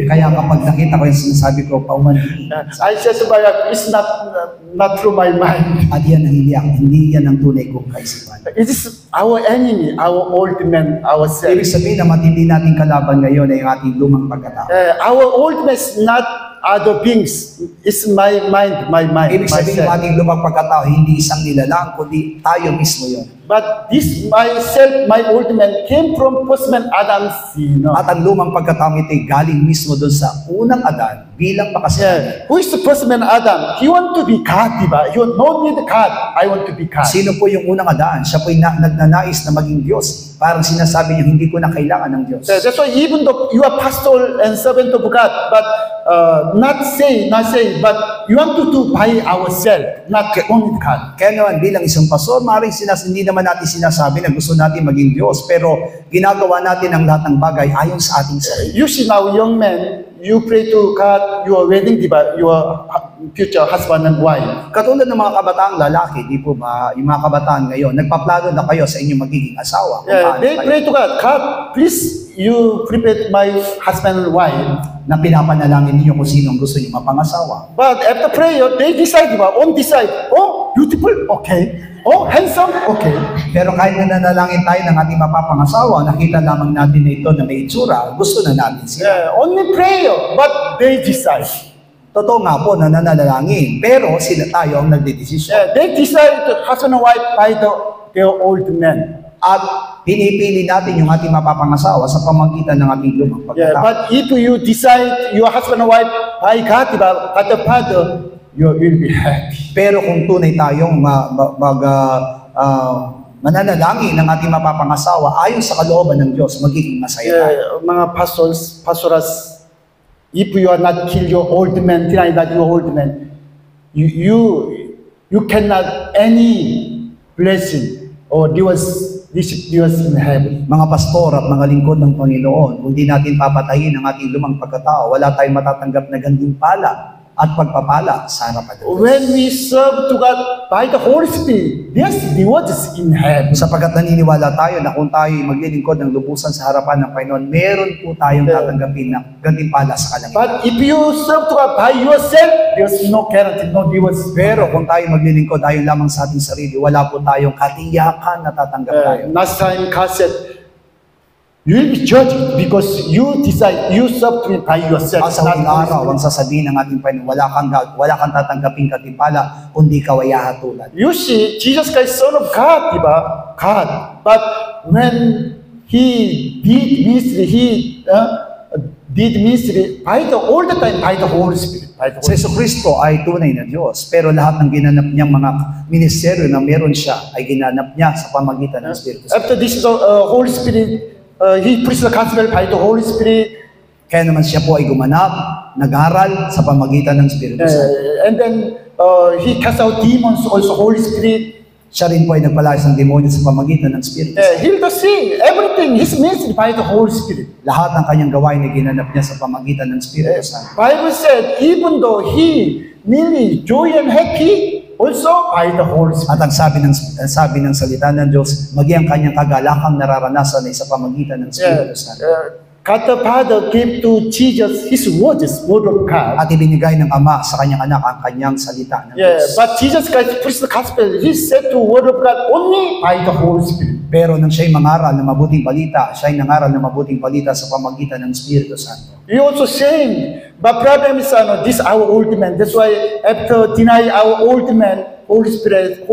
Kaya kapag nakita ko yung sinasabi ko, paumanhin. I said to my wife, it's not through my mind. At yan ang hindi yan ang tunay kong kaisipan. It is our enemy, our old man, Ibig ourselves. sabihin na matindi nating kalaban ngayon ay ang ating lumang pagkatao. Our old man is not other beings. It's my mind, Ibig sabihin ng myself. ating lumang pagkatao, hindi isang nilalang, kundi tayo mismo yon. But this myself, my old man, came from first man Adam's sin. At ang lumang pagkatao ito ay galing mismo doon sa unang Adan bilang makasalanan. Who is the first man Adam? He want to be God, diba? He want no need God. I want to be God. Sino po yung unang Adan? Siya po ay nagnanais na maging Diyos. Parang sinasabi niya, hindi ko na kailangan ng Diyos. That's why even though you are pastor and servant of God, but not say, but you want to do by ourselves, not only God. Kaya naman bilang isang pastor, maaaring hindi naman natin sinasabi na gusto natin maging Diyos, pero ginagawa natin ang lahat ng bagay ayon sa ating sarili. You see now, young men, you pray to God, your wedding, diba? Your future husband and wife. Katulad ng mga kabataang lalaki, di po ba, yung mga kabataan ngayon, nagpaplano na kayo sa inyong magiging asawa. Kung paano They kayo- pray to God, God, please, you prepare my husband and wife. na pinapanalangin niyo kung sino ang gusto niyo mapangasawa. But after prayer, they decide, diba? Oh, beautiful, okay. Oh, handsome, okay. Pero kahit na nanalangin tayo ng ating mapapangasawa, nakita lamang natin na ito na may itsura, gusto na natin sila. Only prayer, but they decide. Totoo nga po na nananalangin, pero sila tayo ang nagdedesisyon. They decide to husband and wife by their old man. At pinipili natin yung ating mapapangasawa sa pamagitan ng ating lumang pagkatao. But if you decide your husband and wife by God, diba? God the Father, you will be happy. Pero kung tunay tayong mananalangin ng ating mapapangasawa ayon sa kalooban ng Diyos, magiging masaya tayo. Mga pastoras, if you are not kill your old man, deny that your old man, you cannot any blessing or this in heaven. Mga pastor at mga lingkod ng Panginoon, kung di natin papatayin ang ating lumang pagkatao, wala tayong matatanggap na gantimpala at pagpapala sa harapan ng Diyos. When we serve to God by the Holy Spirit, there's rewards in heaven. Sapagkat naniniwala tayo na kung tayo maglilingkod ng lubusan sa harapan ng Panginoon, meron po tayong tatanggapin na gantimpala sa kalangitan. But if you serve to God by yourself, there's no guarantee, no rewards. Pero kung tayo maglilingkod ayon lamang sa ating sarili, wala po tayong katiyakan na tatanggap tayo. Last time, God said, you will be judged because you decide, you serve to me by yourself. At sa huling araw, ang sasabihin ng ating Panginoon, wala kang tatanggaping katimpala, kundi ikaw ay hahatulan. You see, Jesus Christ, Son of God, diba? God. But when He did ministry, did ministry all the time by the Holy Spirit. Si Jesucristo ay tunay na Diyos, pero lahat ng ginanap niyang mga ministeryo na meron siya ay ginanap niya sa pamagitan ng Espiritu Santo. After this, Holy Spirit, He preached the gospel by the Holy Spirit. Kaya naman siya po ay gumanap, nag-aral sa pamagitan ng Espiritu Santo. And then He cast out demons, also Holy Spirit. Siya rin po ay nagpalayas ng demonyo sa pamagitan ng Espiritu Santo. Heal the sick, everything, His ministry by the Holy Spirit. Lahat ng kanyang gawain ay ginanap niya sa pamagitan ng Espiritu Santo. Bible said, even though He nearly joy and happy, also by the Holy Spirit. At ang sabi ng salita ng Diyos, maging ang kanyang kagalakang nararanasan ay sa pamagitan ng Espiritu Santo. God the Father gave to Jesus His words, word of God. At ibinigay ng Ama sa kanyang anak ang kanyang salita ng Diyos. But Jesus Christ preached the gospel. He said to word of God only by the Holy Spirit. Pero nang siya'y mangaral ng mabuting balita, siya'y nangaral ng mabuting balita sa pamagitan ng Espiritu Santo. He also saying, but problem is this our old man. That's why after deny our old man, Holy Spirit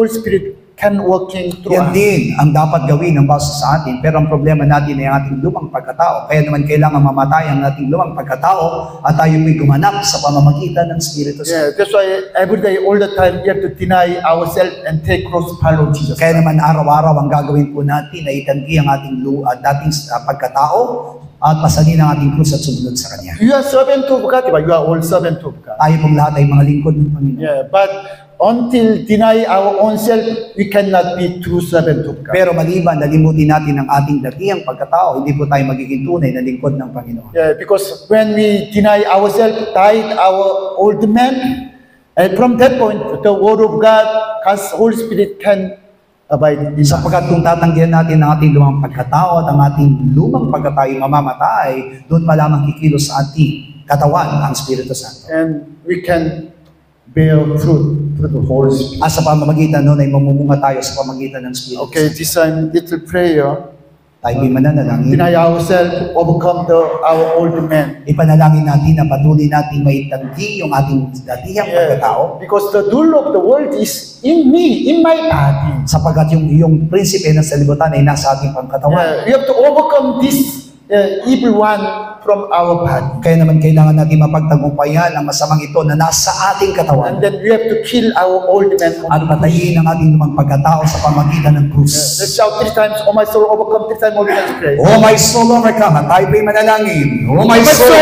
can working through Yan us. din ang dapat gawin ng base sa atin. Pero ang problema natin ay ang ating lumang pagkatao. Kaya naman kailangan mamatay ang ating lumang pagkatao at tayo may gumanap sa pamamagitan ng Espiritu Santo. That's why every day, all the time, we have to deny ourselves and take cross follow Jesus. Kaya naman araw-araw ang gagawin po natin ay itanggi ang ating dating pagkatao at pasanin ang ating krus at sumunod sa Kanya. You are servant of God, diba? You are all servant of God. Tayo pong lahat ay mga lingkod ng Panginoon. But until deny our own self, we cannot be true servant of God. Pero maliban, nalimutin natin ang ating datihang pagkatao, hindi po tayo magiging tunay na lingkod ng Panginoon. Because when we deny ourselves, died our old man, and from that point, the Word of God, God's Holy Spirit can abide in us. Sapagkat kung tatanggihan natin ang ating lumang pagkatao at ang ating lumang pagkatao mamamatay, doon pa lamang kikilos sa ating katawan ang Espiritu Santo. And we can bear fruit through the Holy Spirit. At sa pamamagitan noon ay mamumunga tayo sa pamagitan ng Espiritu Okay, Santo. this time little prayer. Tayo ay mananalangin. Deny ourselves to overcome our old man. Ipanalangin natin na patuloy natin maitanggi yung ating datihang pagkatao. Because the rule of the world is in me, in my body. Sapagkat yung prinsipe ng salibutan ay nasa ating pangkatawan. We have to overcome this evil one from our body. Kaya naman kailangan natin mapagtagumpayan ang masamang ito na nasa ating And katawan. then we have to kill our old man. At patayin ang ating lumang pagkatao sa pamagitan ng krus. Let's shout 3 times, oh my soul, overcome 3 times, all let's pray. Oh my soul, overcome. At tayo po'y manalangin. Oh my soul,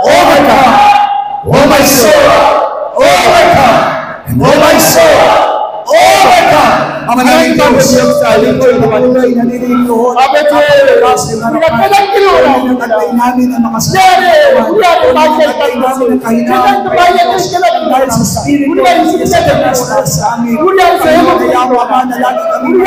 overcome. Oh my soul, overcome. And oh my soul, overcome. Ang manalangin ko sa aling ko'y patuloy na nililihon. Amen. Nagtatay namin ang makasalanan. Nagtatay namin ang kahinaan. Dahil sa Espiritu, sa pagkasal sa amin. Kaya mga na lagi kami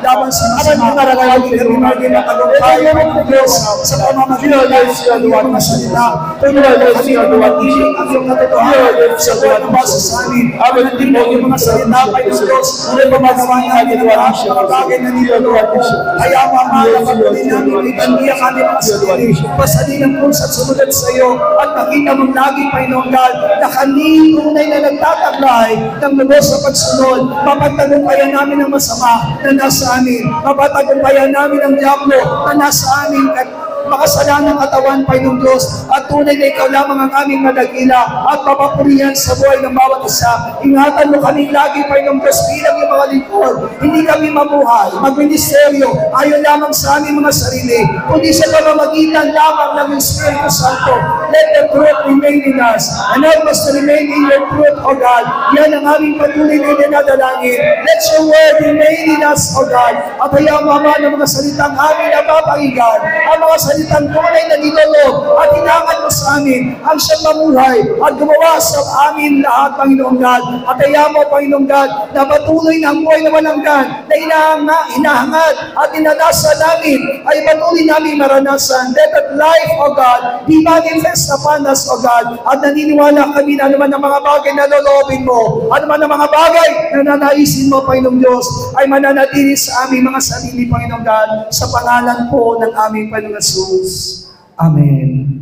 laban sa masama. Lagi kami maging matagumpay ng Diyos sa pamamagitan ng iyong mga salita. Tulungan kami ang manatiling ang iyong katotohanan sa buwan ng basa sa amin. Hindi mo yung mga salita kay Diyos. Ulit pamagawa namin ang lahat ng mga bagay na niluluwa mo. Kaya mga patuloy namin itanggi ang aming mga sarili. Pasalinang kung sa sumunod sa iyo at nakita mong lagi, Panginoong God, na kami tunay na nagtataglay ng lubos sa pagsunod. Mapagtagumpayan namin ang masama na nasa amin. Mapagtagumpayan namin ang diablo na nasa amin at makasalanang katawan, Panginoong Diyos, at tunay na ikaw lamang ang aming madagila at papapurihan sa buhay ng bawat isa. Ingatan mo kami lagi, Panginoong Diyos, bilang yung mga lingkod. Hindi kami mabuhay, magministeryo, ayon lamang sa aming mga sarili, kundi sa pamamagitan lamang ng Espiritu Santo. Let the truth remain in us, and help us to remain in your truth, O God. Yan ang aming patuloy na dinadalangin. Let your word remain in us, O God. At hayaan mo, Ama, ng mga salitang aming napapakinggan, ang mga salitang tunay na nilolog at hinangan mo sa amin ang siyang mamuhay at gumawa sa amin lahat, Panginoong God. At hayaan mo, Panginoong God, na patuloy na ang buhay na walanggan na hinahangad at inadasa namin ay patuloy namin maranasan. Let that life, O God, be manifest upon us, O God. At naniniwala kami na naman ang mga bagay na loloobin mo, at naman ang mga bagay na nanaisin mo, Panginoong Diyos, ay mananatili sa aming mga sarili, Panginoong God, sa pangalan po ng aming Panginoong Jesus. Amen.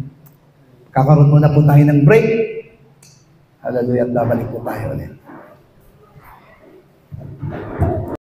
Kakaroon muna po tayo ng break. Hallelujah, at babalik po tayo ulit.